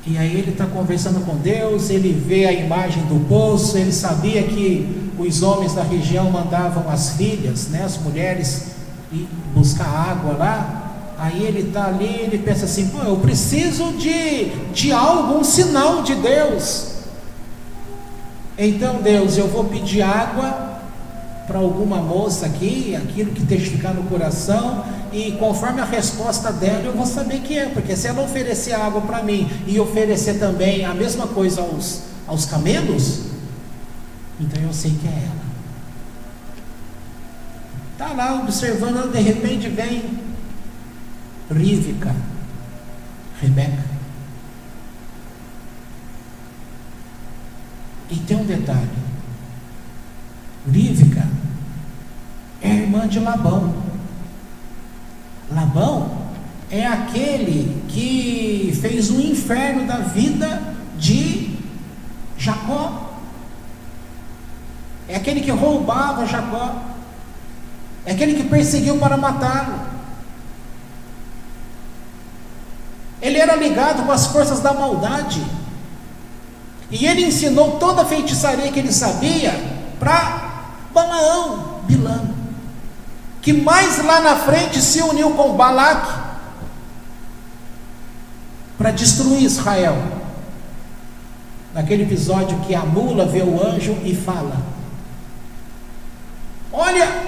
E aí ele está conversando com Deus, ele vê a imagem do poço, ele sabia que os homens da região mandavam as filhas, né, as mulheres, ir buscar água lá. Aí ele está ali, ele pensa assim, eu preciso de algo, um sinal de Deus. Então Deus, eu vou pedir água para alguma moça aqui, aquilo que testificar no coração, e conforme a resposta dela eu vou saber que é, porque se ela oferecer água para mim e oferecer também a mesma coisa aos camelos, então eu sei que é ela. Está lá observando, de repente vem Rivka, Rebeca. E tem um detalhe, Rivka é a irmã de Labão. Labão é aquele que fez o inferno da vida de Jacó. É aquele que roubava Jacó. É aquele que perseguiu para matá-lo. Ele era ligado com as forças da maldade. E ele ensinou toda a feitiçaria que ele sabia para Balaão, Bilã, que mais lá na frente se uniu com Balaque para destruir Israel. Naquele episódio que a mula vê o anjo e fala: olha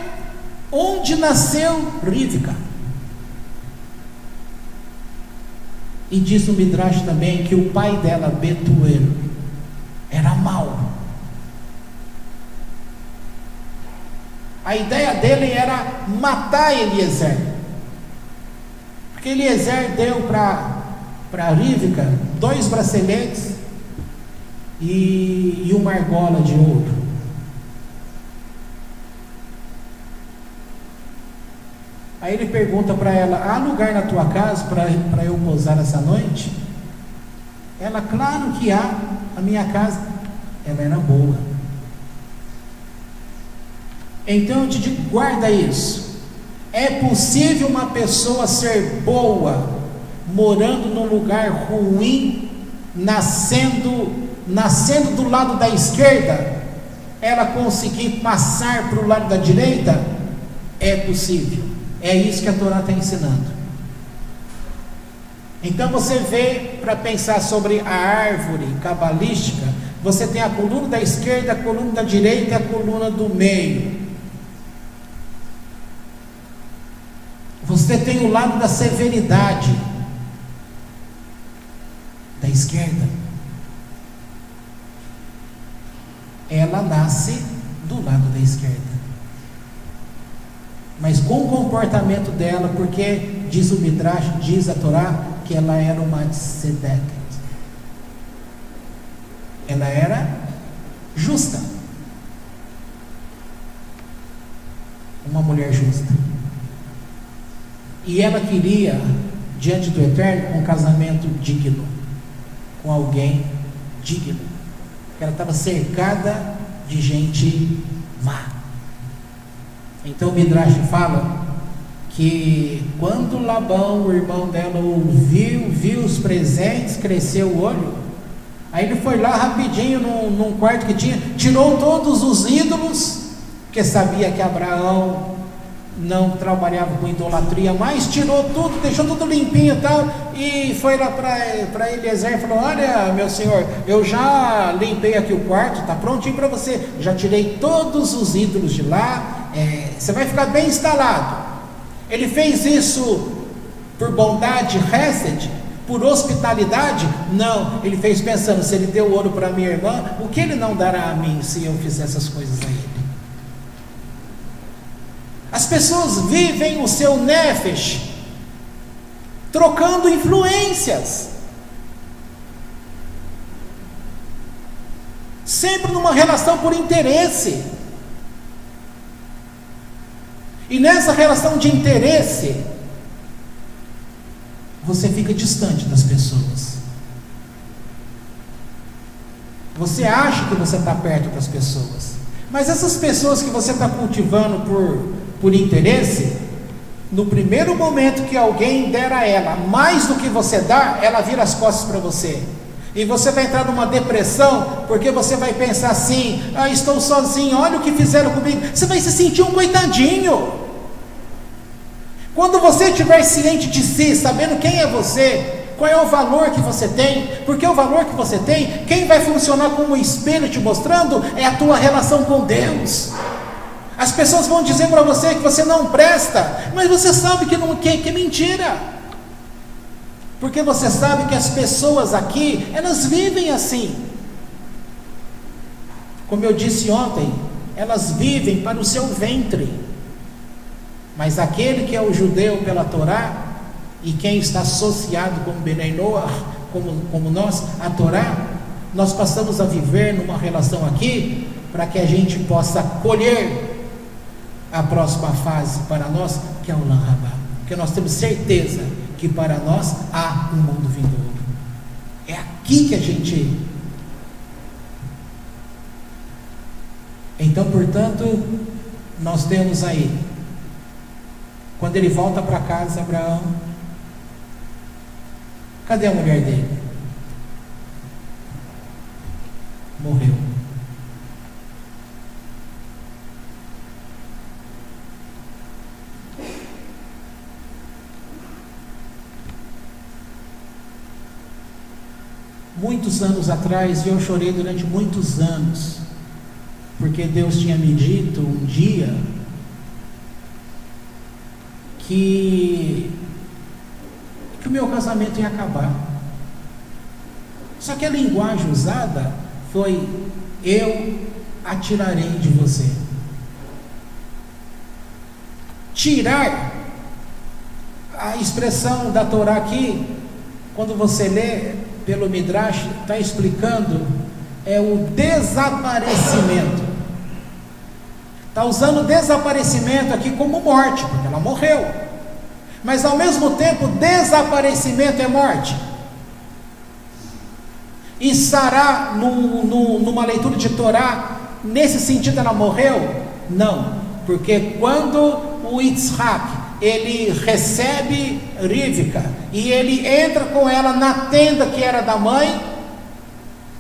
onde nasceu Rivca. E diz o Midrash também que o pai dela, Betuel, era mau. A ideia dele era matar Eliezer, porque Eliezer deu para Rivca 2 braceletes e uma argola de ouro. Aí ele pergunta para ela: há lugar na tua casa para eu pousar essa noite? Ela: claro que há. A minha casa, ela era boa. Então eu te digo, guarda isso. É possível uma pessoa ser boa morando num lugar ruim, nascendo do lado da esquerda, ela conseguir passar para o lado da direita? É possível. É isso que a Torá está ensinando. Então você vê, para pensar sobre a árvore cabalística, você tem a coluna da esquerda, a coluna da direita e a coluna do meio. Você tem o lado da severidade, da esquerda. Ela nasce do lado da esquerda, mas com o comportamento dela, porque diz o Midrash, diz a Torá, que ela era uma tzedeket. Ela era justa, uma mulher justa, e ela queria, diante do Eterno, um casamento digno, com alguém digno. Ela estava cercada de gente má. Então o Midrash fala que quando Labão, o irmão dela, viu os presentes, cresceu o olho. Aí ele foi lá rapidinho num quarto que tinha, tirou todos os ídolos, porque sabia que Abraão não trabalhava com idolatria, mas tirou tudo, deixou tudo limpinho e tal, e foi lá para Eliezer e falou: olha, meu senhor, eu já limpei aqui o quarto, está prontinho para você, já tirei todos os ídolos de lá, você vai ficar bem instalado. Ele fez isso por bondade, hesed, por hospitalidade? Não, ele fez pensando: se ele deu ouro para minha irmã, o que ele não dará a mim se eu fizer essas coisas a ele? As pessoas vivem o seu nefesh trocando influências, sempre numa relação por interesse. E nessa relação de interesse, você fica distante das pessoas. Você acha que você está perto das pessoas, mas essas pessoas que você está cultivando por interesse, no primeiro momento que alguém der a ela mais do que você dá, ela vira as costas para você. E você vai entrar numa depressão, porque você vai pensar assim: estou sozinho, olha o que fizeram comigo. Você vai se sentir um coitadinho. Quando você estiver ciente de si, sabendo quem é você, qual é o valor que você tem, porque o valor que você tem, quem vai funcionar como espelho te mostrando, é a tua relação com Deus. As pessoas vão dizer para você que você não presta, mas você sabe que é mentira, porque você sabe que as pessoas aqui, elas vivem assim. Como eu disse ontem, elas vivem para o seu ventre, mas aquele que é o judeu pela Torá, e quem está associado com Benei Noach, como nós, a Torá, nós passamos a viver numa relação aqui, para que a gente possa colher a próxima fase para nós, que é o Lan Rabá, porque nós temos certeza que para nós há um mundo vindouro. É aqui aqui que a gente... Então, portanto, nós temos aí, quando ele volta para casa, Abraão, cadê a mulher dele? Morreu. Muitos anos atrás, eu chorei durante muitos anos, porque Deus tinha me dito um dia que o meu casamento ia acabar. Só que a linguagem usada foi: eu a tirarei de você. Tirar, a expressão da Torá aqui, quando você lê pelo Midrash, está explicando, é o desaparecimento. Está usando desaparecimento aqui como morte, porque ela morreu. Mas ao mesmo tempo, desaparecimento é morte. E Sará, numa leitura de Torá, nesse sentido ela morreu? Não, porque quando o Yitzhak, ele recebe Rivka, e ele entra com ela na tenda que era da mãe,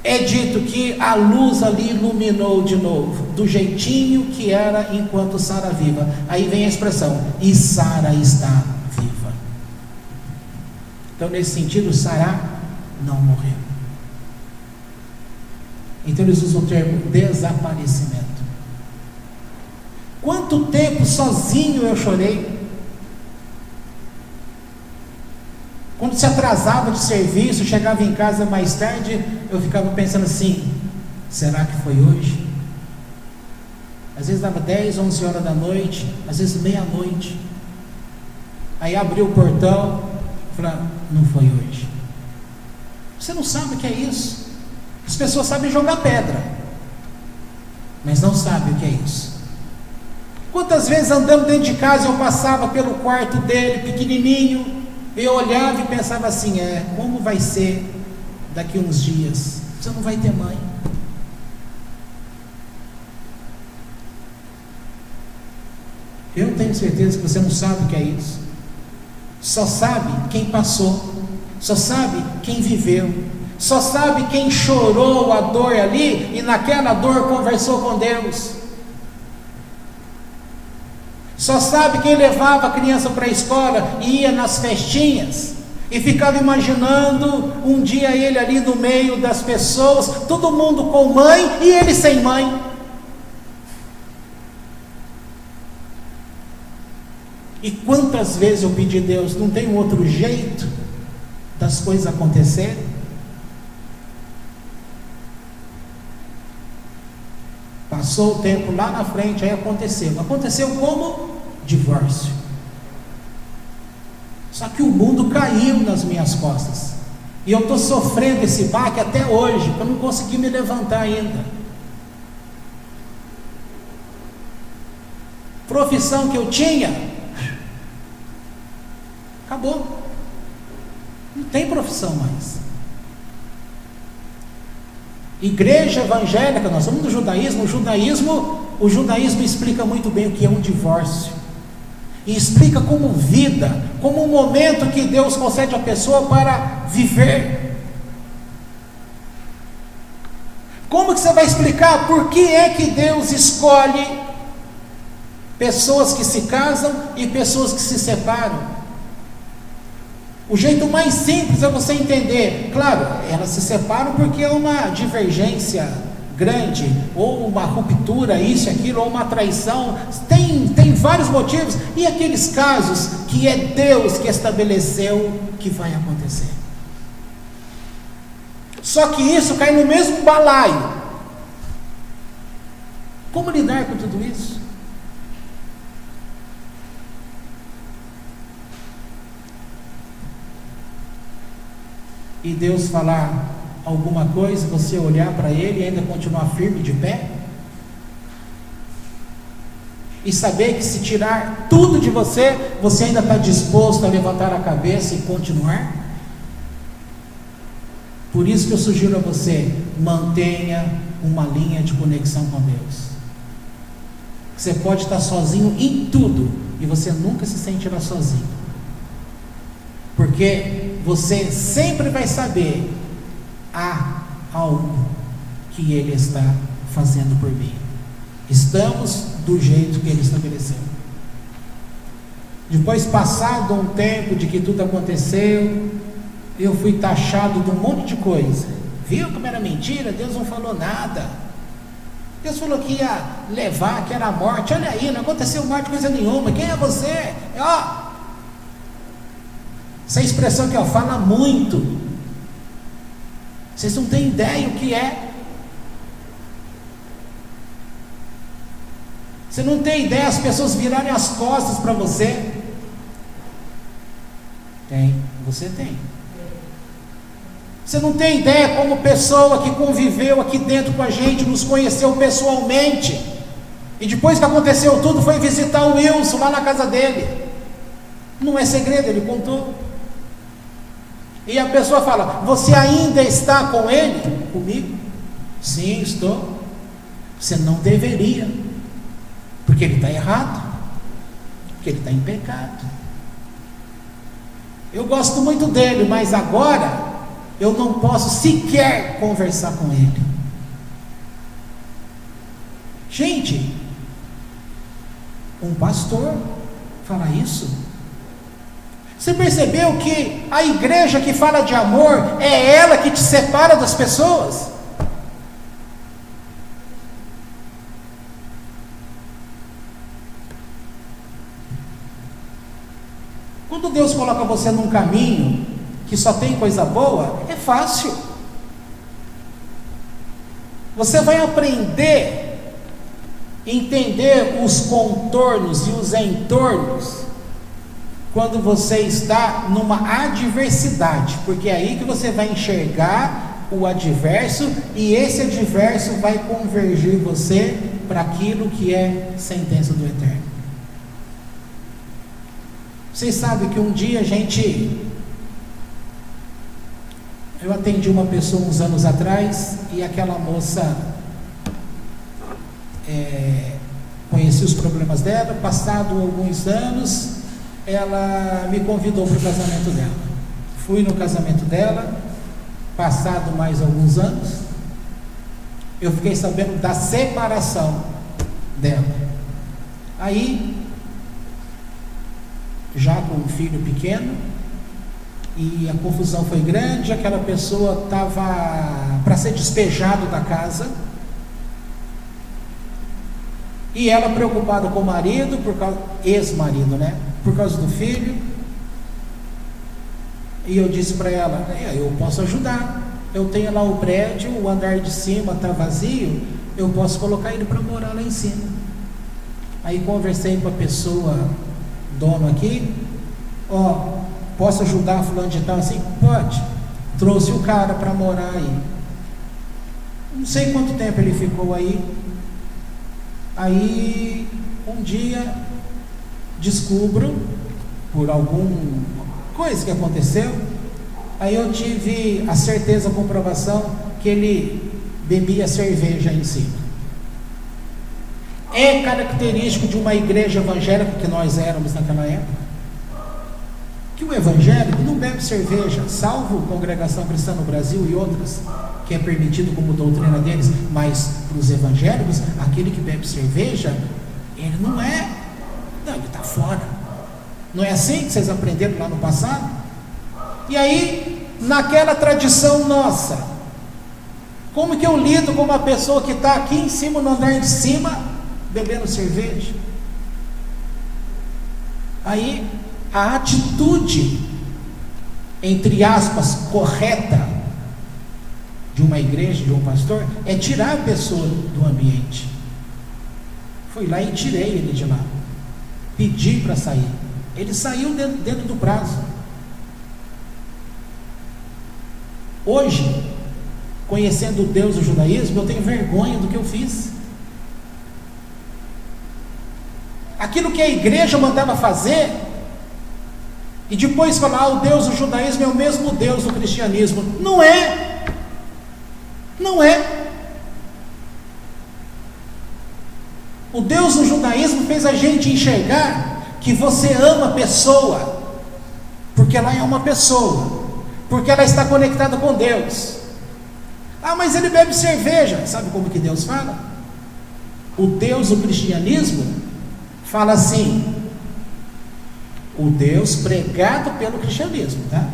é dito que a luz ali iluminou de novo, do jeitinho que era enquanto Sara viva. Aí vem a expressão, e Sara está viva. Então, nesse sentido, Sara não morreu. Então eles usam o termo desaparecimento. Quanto tempo sozinho eu chorei? Quando se atrasava de serviço, chegava em casa mais tarde, eu ficava pensando assim: será que foi hoje? Às vezes dava 10, 11 horas da noite, às vezes meia-noite. Aí abriu o portão, falava: não foi hoje. Você não sabe o que é isso. As pessoas sabem jogar pedra, mas não sabem o que é isso. Quantas vezes andando dentro de casa eu passava pelo quarto dele, pequenininho, eu olhava e pensava assim: como vai ser daqui uns dias? Você não vai ter mãe. Eu tenho certeza que você não sabe o que é isso. Só sabe quem passou, só sabe quem viveu, só sabe quem chorou a dor ali e naquela dor conversou com Deus. Só sabe quem levava a criança para a escola e ia nas festinhas e ficava imaginando um dia ele ali no meio das pessoas, todo mundo com mãe e ele sem mãe. E quantas vezes eu pedi a Deus: não tem outro jeito das coisas acontecerem? Passou o tempo lá na frente, aí aconteceu. Aconteceu como? Divórcio. Só que o mundo caiu nas minhas costas. E eu estou sofrendo esse baque até hoje, porque eu não consegui me levantar ainda. Profissão que eu tinha, acabou. Não tem profissão mais. Igreja evangélica, nós somos do judaísmo. O judaísmo explica muito bem o que é um divórcio, e explica como vida, como um momento que Deus concede à pessoa para viver. Como que você vai explicar por que é que Deus escolhe pessoas que se casam e pessoas que se separam? O jeito mais simples é você entender. Claro, elas se separam porque é uma divergência grande, ou uma ruptura, isso e aquilo, ou uma traição. Tem vários motivos. E aqueles casos que é Deus que estabeleceu que vai acontecer. Só que isso cai no mesmo balaio. Como lidar com tudo isso? E Deus falar alguma coisa, você olhar para Ele e ainda continuar firme de pé? E saber que se tirar tudo de você, você ainda está disposto a levantar a cabeça e continuar? Por isso que eu sugiro a você, mantenha uma linha de conexão com Deus. Você pode estar sozinho em tudo e você nunca se sentirá sozinho, porque você sempre vai saber: há algo que Ele está fazendo por mim. Estamos do jeito que Ele estabeleceu. Depois, passado um tempo de que tudo aconteceu, eu fui taxado de um monte de coisa. Viu como era mentira? Deus não falou nada. Deus falou que ia levar, que era a morte. Olha aí, não aconteceu morte, coisa nenhuma. Quem é você? Essa expressão que fala muito. Vocês não têm ideia o que é. Você não tem ideia as pessoas virarem as costas para você. Tem, você tem. Você não tem ideia como pessoa que conviveu aqui dentro com a gente, nos conheceu pessoalmente, e depois que aconteceu tudo, foi visitar o Wilson lá na casa dele. Não é segredo, ele contou. E a pessoa fala: você ainda está com ele? Comigo? Sim, estou. Você não deveria, porque ele está errado, porque ele está em pecado. Eu gosto muito dele, mas agora eu não posso sequer conversar com ele. Gente, um pastor fala isso? Você percebeu que a igreja que fala de amor é ela que te separa das pessoas? Quando Deus coloca você num caminho que só tem coisa boa, é fácil. Você vai aprender a entender os contornos e os entornos quando você está numa adversidade, porque é aí que você vai enxergar o adverso, e esse adverso vai convergir você para aquilo que é sentença do Eterno. Vocês sabem que um dia eu atendi uma pessoa uns anos atrás, e aquela moça conheci os problemas dela. Passado alguns anos, ela me convidou para o casamento dela. Fui no casamento dela. Passado mais alguns anos, eu fiquei sabendo da separação dela. Aí, já com um filho pequeno, e a confusão foi grande. Aquela pessoa estava para ser despejado da casa, e ela preocupada com o marido, ex-marido, né? Por causa do filho. E eu disse para ela: eu posso ajudar, eu tenho lá o prédio, o andar de cima está vazio, eu posso colocar ele para morar lá em cima. Aí conversei com a pessoa, dono aqui: posso ajudar fulano de tal? Assim, pode. Trouxe o cara para morar aí. Não sei quanto tempo ele ficou aí. Aí um dia descubro, por alguma coisa que aconteceu, aí eu tive a certeza, a comprovação, que ele bebia cerveja em cima. É característico de uma igreja evangélica, que nós éramos naquela época, que o evangélico não bebe cerveja, salvo Congregação Cristã no Brasil e outras, que é permitido como doutrina deles. Mas para os evangélicos, aquele que bebe cerveja, ele não, ele está fora. Não é assim que vocês aprenderam lá no passado? E aí, naquela tradição nossa, como que eu lido com uma pessoa que está aqui em cima, no andar de cima, bebendo cerveja? Aí, a atitude, entre aspas, correta de uma igreja, de um pastor, é tirar a pessoa do ambiente. Fui lá e tirei ele de lá, pedi para sair. Ele saiu dentro do prazo. Hoje, conhecendo Deus e o judaísmo, eu tenho vergonha do que eu fiz. Aquilo que a igreja mandava fazer, e depois falar: o Deus do judaísmo é o mesmo Deus do cristianismo. Não é. Não é. O Deus do judaísmo fez a gente enxergar que você ama a pessoa, porque ela é uma pessoa, porque ela está conectada com Deus. Ah, mas ele bebe cerveja. Sabe como que Deus fala? O Deus do cristianismo fala assim, o Deus pregado pelo cristianismo, tá?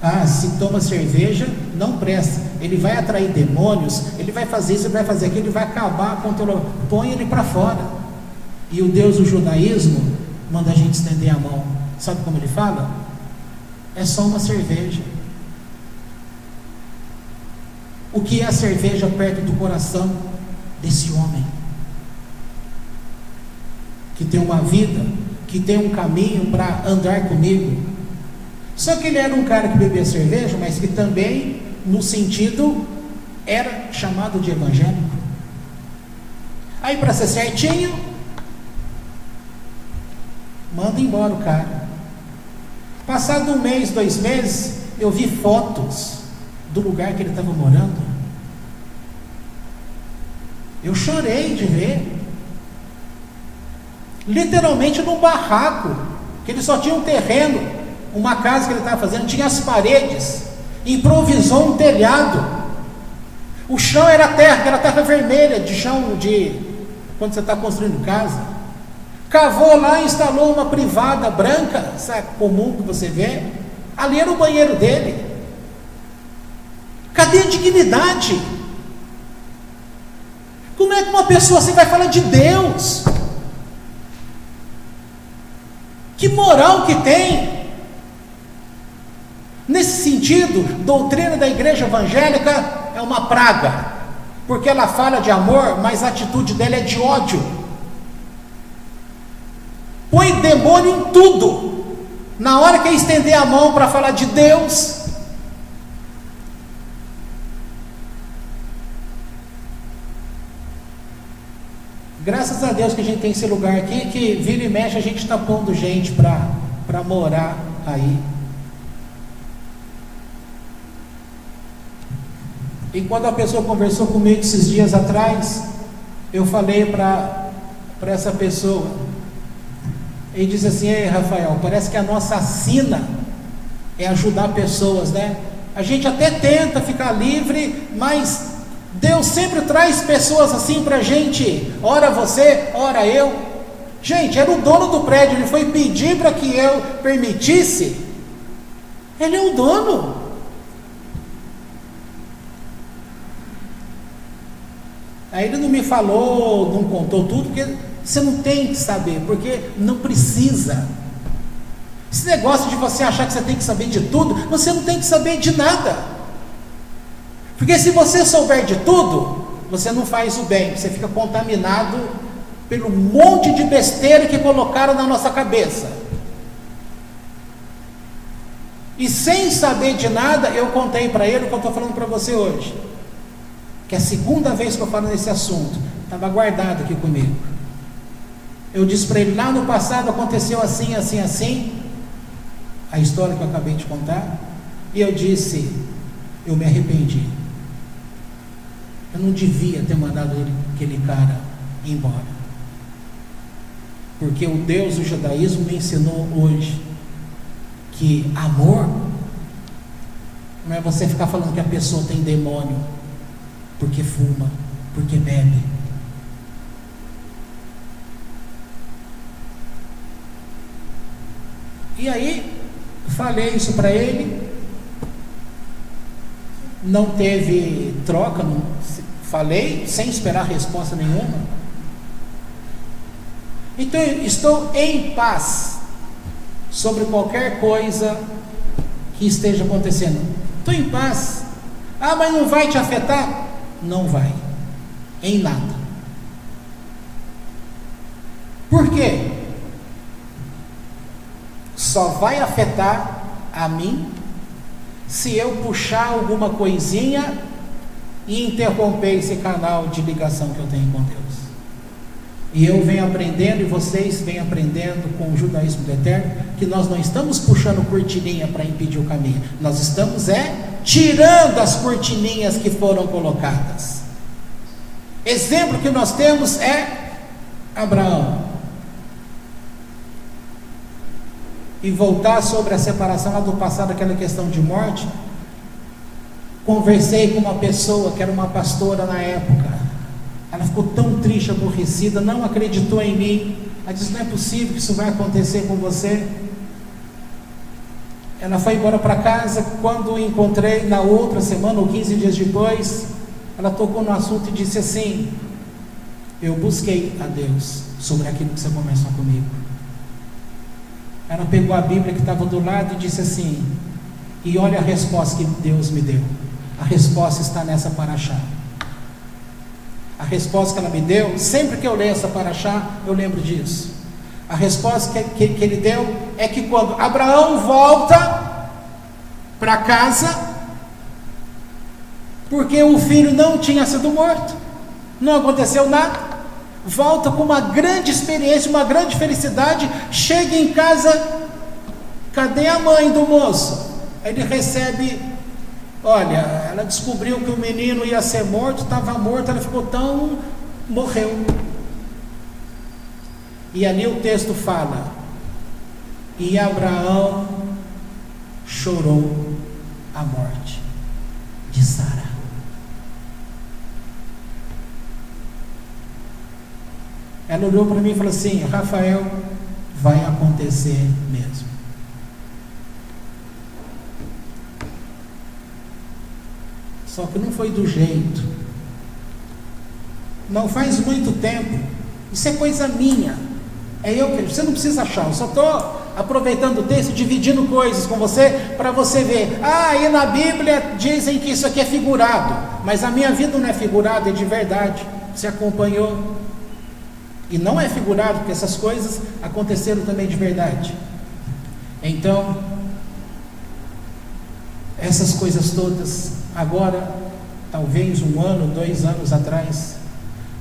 Ah, se toma cerveja, não presta. Ele vai atrair demônios, ele vai fazer isso, ele vai fazer aquilo, ele vai acabar com o teu... Põe ele para fora. E o Deus do judaísmo manda a gente estender a mão. Sabe como ele fala? É só uma cerveja. O que é a cerveja perto do coração desse homem? Que tem uma vida, que tem um caminho para andar comigo. Só que ele era um cara que bebia cerveja, mas que também, no sentido, era chamado de evangélico. Aí, para ser certinho, manda embora o cara. Passado 1 mês, 2 meses, eu vi fotos do lugar que ele estava morando. Eu chorei de ver. Literalmente num barraco, que ele só tinha um terreno, uma casa que ele estava fazendo, tinha as paredes, improvisou um telhado. O chão era terra, que era terra vermelha, de chão de quando você está construindo casa. Cavou lá, instalou uma privada branca, sabe, comum que você vê. Ali era o banheiro dele. Cadê a dignidade? Como é que uma pessoa assim vai falar de Deus? Que moral que tem? Nesse sentido, doutrina da igreja evangélica é uma praga, porque ela fala de amor, mas a atitude dela é de ódio. Põe demônio em tudo. Na hora que é estender a mão para falar de Deus, graças a Deus que a gente tem esse lugar aqui, que vira e mexe a gente está pondo gente para morar aí. E quando a pessoa conversou comigo esses dias atrás, eu falei para essa pessoa, ele disse assim: ei, Rafael, parece que a nossa sina é ajudar pessoas, né? A gente até tenta ficar livre, mas Deus sempre traz pessoas assim para a gente, ora você, ora eu. Gente, era o dono do prédio, ele foi pedir para que eu permitisse. Ele é o dono. Aí ele não me falou, não contou tudo, porque você não tem que saber, porque não precisa. Esse negócio de você achar que você tem que saber de tudo, você não tem que saber de nada. Porque se você souber de tudo, você não faz o bem, você fica contaminado pelo monte de besteira que colocaram na nossa cabeça. E sem saber de nada, eu contei para ele o que eu estou falando para você hoje, que é a segunda vez que eu falo nesse assunto, estava guardado aqui comigo. Eu disse para ele, lá no passado aconteceu assim, assim, assim, a história que eu acabei de contar, e eu disse, eu me arrependi. Eu não devia ter mandado aquele cara embora. Porque o Deus do judaísmo me ensinou hoje que amor não é você ficar falando que a pessoa tem demônio porque fuma, porque bebe. E aí falei isso para ele, não teve troca, não, falei sem esperar resposta nenhuma. Então estou em paz sobre qualquer coisa que esteja acontecendo. Estou em paz. Ah, mas não vai te afetar? Não vai, em nada. Por quê? Só vai afetar a mim se eu puxar alguma coisinha e interromper esse canal de ligação que eu tenho com Deus. E eu venho aprendendo, e vocês vêm aprendendo com o judaísmo do Eterno, que nós não estamos puxando cortininha para impedir o caminho, nós estamos tirando as cortininhas que foram colocadas. Exemplo que nós temos é Abraão. E voltar sobre a separação lá do passado, aquela questão de morte. Conversei com uma pessoa que era uma pastora na época. Ela ficou tão triste, aborrecida, não acreditou em mim. Ela disse: não é possível que isso vai acontecer com você. Ela foi embora para casa. Quando encontrei na outra semana, ou 15 dias depois, ela tocou no assunto e disse assim: eu busquei a Deus sobre aquilo que você conversou comigo. Ela pegou a Bíblia que estava do lado e disse assim: e olha a resposta que Deus me deu. A resposta está nessa paraxá. A resposta que ela me deu, sempre que eu leio essa paraxá, eu lembro disso. A resposta que ele deu é que quando Abraão volta para casa, porque o filho não tinha sido morto, não aconteceu nada, volta com uma grande experiência, uma grande felicidade, chega em casa, cadê a mãe do moço? Ele recebe, olha, ela descobriu que o menino ia ser morto, estava morto, ela ficou tão, morreu. E ali o texto fala: e Abraão chorou a morte de Sara. Ela olhou para mim e falou assim: Rafael, vai acontecer mesmo. Só que não foi do jeito. Não faz muito tempo. Isso é coisa minha. É eu que. Você não precisa achar. Eu só estou aproveitando o texto, dividindo coisas com você, para você ver. E na Bíblia dizem que isso aqui é figurado. Mas a minha vida não é figurada, é de verdade. Você acompanhou. E não é figurado, porque essas coisas aconteceram também de verdade. Então, essas coisas todas, agora, talvez 1 ano, 2 anos atrás,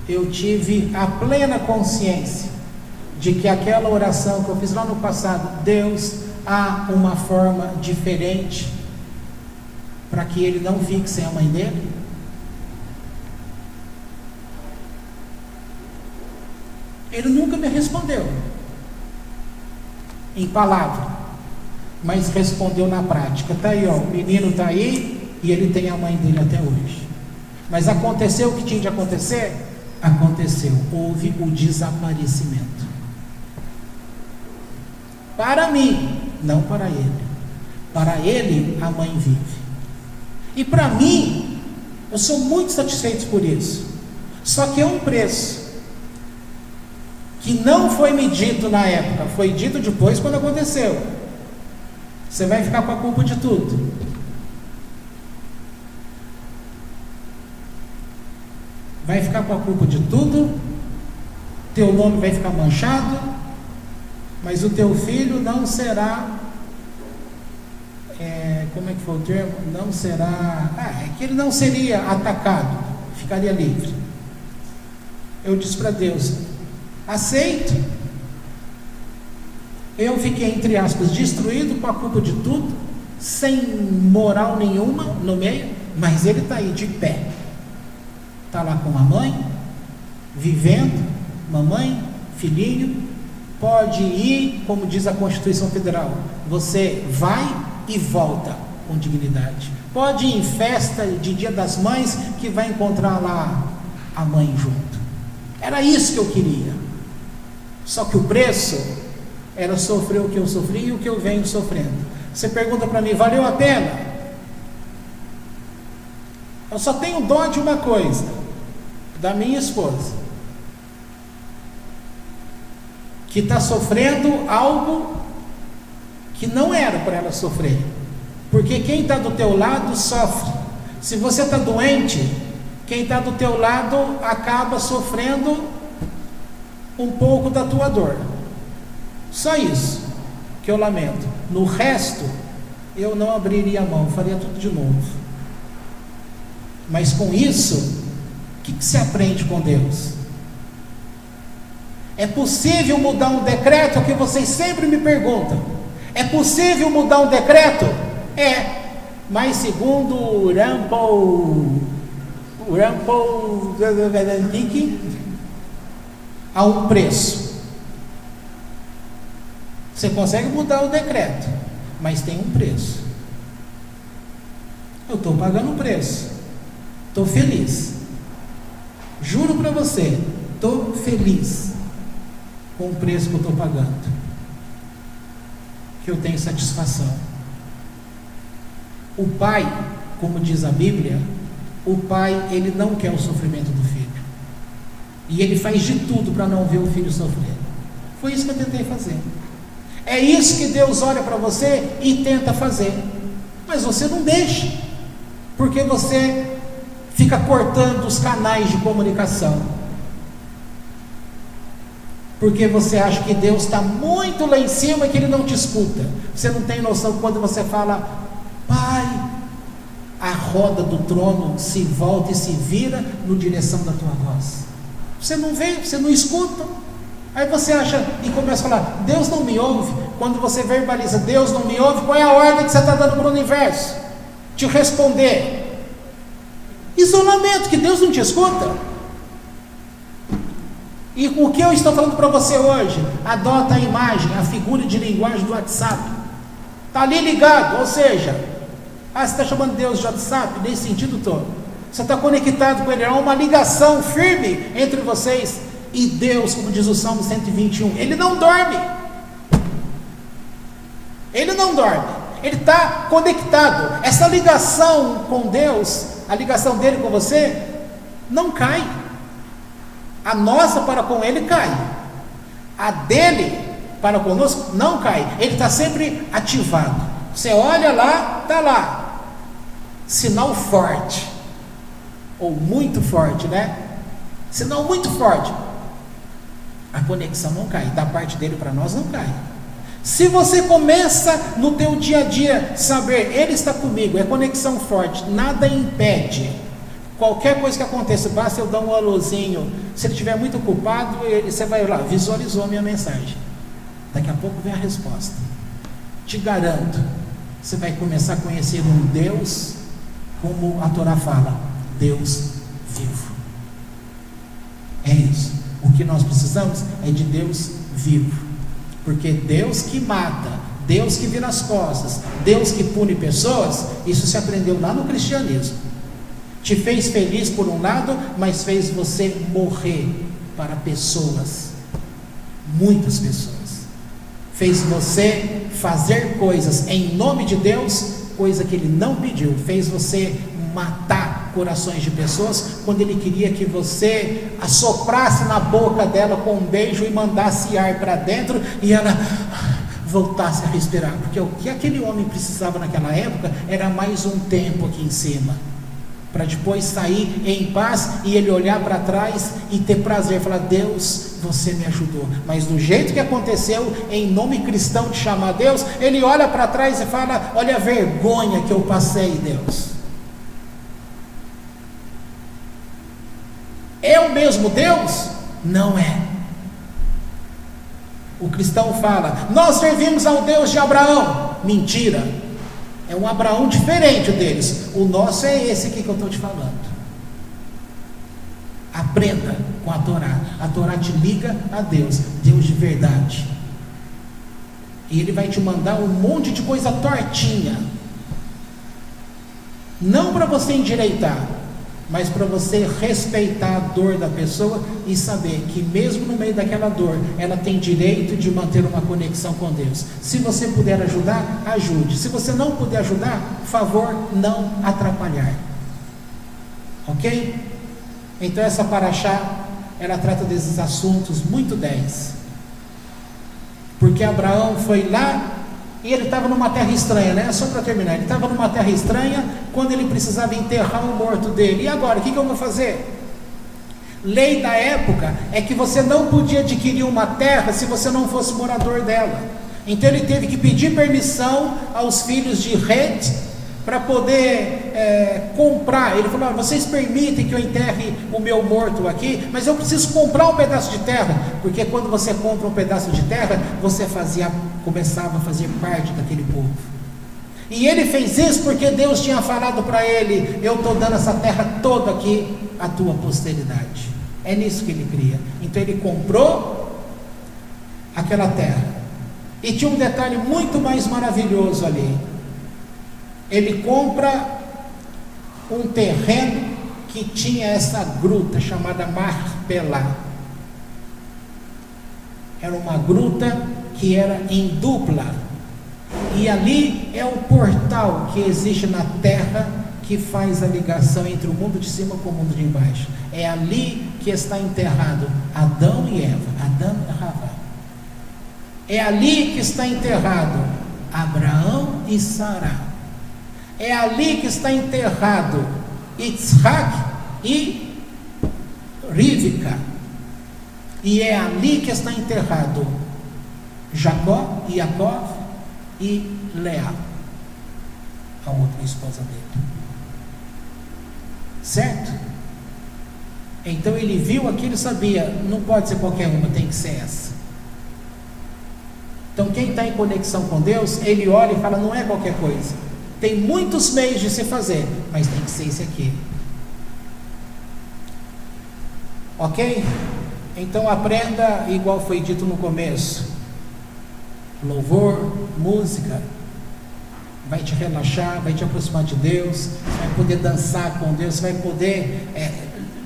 eu tive a plena consciência de que aquela oração que eu fiz lá no passado, Deus, há uma forma diferente para que ele não fique sem a mãe dele. Ele nunca me respondeu em palavra, mas respondeu na prática. Está aí, o menino está aí e ele tem a mãe dele até hoje. Mas aconteceu o que tinha de acontecer? Aconteceu, houve o desaparecimento. Para mim, não para ele. Para ele, a mãe vive. E para mim, eu sou muito satisfeito por isso. Só que é um preço que não foi me dito na época, foi dito depois quando aconteceu. Você vai ficar com a culpa de tudo. Vai ficar com a culpa de tudo, teu nome vai ficar manchado, mas o teu filho não será, como é que foi o termo? Não será, é que ele não seria atacado, ficaria livre. Eu disse para Deus: aceito. Eu fiquei, entre aspas, destruído com a culpa de tudo, sem moral nenhuma no meio, mas ele está aí de pé, está lá com a mãe, vivendo, mamãe, filhinho, pode ir, como diz a Constituição Federal, você vai e volta com dignidade, pode ir em festa de Dia das Mães, que vai encontrar lá a mãe junto. Era isso que eu queria. Só que o preço era sofrer o que eu sofri e o que eu venho sofrendo. Você pergunta para mim: valeu a pena? Eu só tenho dó de uma coisa, da minha esposa, que está sofrendo algo que não era para ela sofrer, porque quem está do teu lado sofre. Se você está doente, quem está do teu lado acaba sofrendo um pouco da tua dor. Só isso que eu lamento. No resto, eu não abriria a mão, faria tudo de novo. Mas com isso, o que se aprende com Deus? É possível mudar um decreto? É o que vocês sempre me perguntam. É possível mudar um decreto? É, mas segundo o há um preço. Você consegue mudar o decreto, mas tem um preço. Eu estou pagando o preço, estou feliz, juro para você, estou feliz com o preço que eu estou pagando, que eu tenho satisfação. O pai, como diz a Bíblia, o pai, ele não quer o sofrimento do filho, e ele faz de tudo para não ver o filho sofrer. Foi isso que eu tentei fazer. É isso que Deus olha para você e tenta fazer, mas você não deixa, porque você fica cortando os canais de comunicação, porque você acha que Deus está muito lá em cima e que Ele não te escuta. Você não tem noção quando você fala: Pai, a roda do trono se volta e se vira na direção da tua voz. Você não vê, você não escuta. Aí você acha e começa a falar: Deus não me ouve. Quando você verbaliza: Deus não me ouve, qual é a ordem que você está dando para o universo? Te responder. Isolamento, que Deus não te escuta. E o que eu estou falando para você hoje? Adota a imagem, a figura de linguagem do WhatsApp. Está ali ligado, ou seja, você está chamando Deus de WhatsApp, nesse sentido todo. Você está conectado com Ele, há uma ligação firme entre vocês e Deus, como diz o Salmo 121. Ele não dorme. Ele não dorme. Ele está conectado. Essa ligação com Deus, a ligação dele com você, não cai. A nossa para com Ele cai. A dele para conosco não cai. Ele está sempre ativado. Você olha lá, está lá. Sinal forte. Ou muito forte, né? Sinal muito forte. A conexão não cai. Da parte dele para nós não cai. Se você começa no teu dia a dia saber, Ele está comigo, é conexão forte, nada impede. Qualquer coisa que aconteça, basta eu dar um alôzinho. Se ele estiver muito ocupado, você vai lá, visualizou a minha mensagem. Daqui a pouco vem a resposta. Te garanto, você vai começar a conhecer um Deus, como a Torá fala, Deus vivo. É isso. O que nós precisamos é de Deus vivo. Porque Deus que mata, Deus que vira as costas, Deus que pune pessoas, isso se aprendeu lá no cristianismo. Te fez feliz por um lado, mas fez você morrer para pessoas, muitas pessoas. Fez você fazer coisas em nome de Deus, coisa que Ele não pediu. Fez você matar corações de pessoas, quando Ele queria que você assoprasse na boca dela com um beijo e mandasse ar para dentro e ela voltasse a respirar, porque o que aquele homem precisava naquela época era mais um tempo aqui em cima, para depois sair em paz e ele olhar para trás e ter prazer, falar: Deus, você me ajudou. Mas do jeito que aconteceu, em nome cristão de chamar Deus, ele olha para trás e fala: olha a vergonha que eu passei, Deus. É o mesmo Deus? Não é. O cristão fala: nós servimos ao Deus de Abraão. Mentira. É um Abraão diferente deles. O nosso é esse aqui que eu estou te falando. Aprenda com a Torá. A Torá te liga a Deus, Deus de verdade. E Ele vai te mandar um monte de coisa tortinha. Não para você endireitar, mas para você respeitar a dor da pessoa e saber que mesmo no meio daquela dor, ela tem direito de manter uma conexão com Deus. Se você puder ajudar, ajude. Se você não puder ajudar, por favor, não atrapalhar. Ok? Então essa paraxá, ela trata desses assuntos muito 10. Porque Abraão foi lá e ele estava numa terra estranha, né? Só para terminar, ele estava numa terra estranha quando ele precisava enterrar o morto dele. E agora, o que eu vou fazer? Lei da época é que você não podia adquirir uma terra se você não fosse morador dela. Então ele teve que pedir permissão aos filhos de Het para poder comprar. Ele falou: vocês permitem que eu enterre o meu morto aqui, mas eu preciso comprar um pedaço de terra, porque quando você compra um pedaço de terra, você começava a fazer parte daquele povo. E ele fez isso porque Deus tinha falado para ele: eu estou dando essa terra toda aqui à tua posteridade. É nisso que ele cria. Então ele comprou aquela terra. E tinha um detalhe muito mais maravilhoso ali. Ele compra um terreno que tinha essa gruta chamada Marpelá. Era uma gruta que era em dupla. E ali é o portal que existe na terra, que faz a ligação entre o mundo de cima com o mundo de baixo. É ali que está enterrado Adão e Eva, Adão e Havá. É ali que está enterrado Abraão e Sara. É ali que está enterrado Isaac e Rivka. E é ali que está enterrado Jacó e Jacó e Leá, a outra esposa dele. Certo? Então ele viu aquilo e sabia: não pode ser qualquer uma, tem que ser essa. Então quem está em conexão com Deus, ele olha e fala: não é qualquer coisa, tem muitos meios de se fazer, mas tem que ser esse aqui. Ok? Então aprenda, igual foi dito no começo: louvor, música, vai te relaxar, vai te aproximar de Deus, vai poder dançar com Deus, vai poder,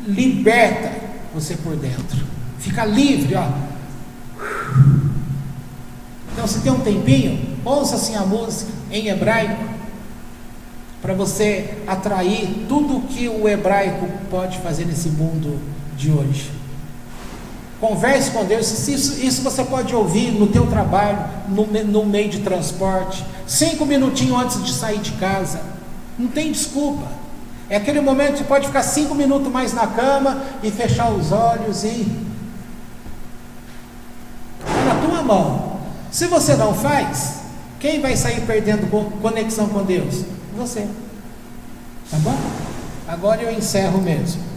liberta você por dentro, fica livre, ó. Então, se tem um tempinho, ouça assim a música em hebraico, para você atrair tudo que o hebraico pode fazer nesse mundo de hoje. Converse com Deus. Isso você pode ouvir no teu trabalho, no meio de transporte, 5 minutinhos antes de sair de casa. Não tem desculpa. É aquele momento que você pode ficar 5 minutos mais na cama e fechar os olhos e está na tua mão. Se você não faz, quem vai sair perdendo conexão com Deus? Você. Tá bom? Agora eu encerro mesmo.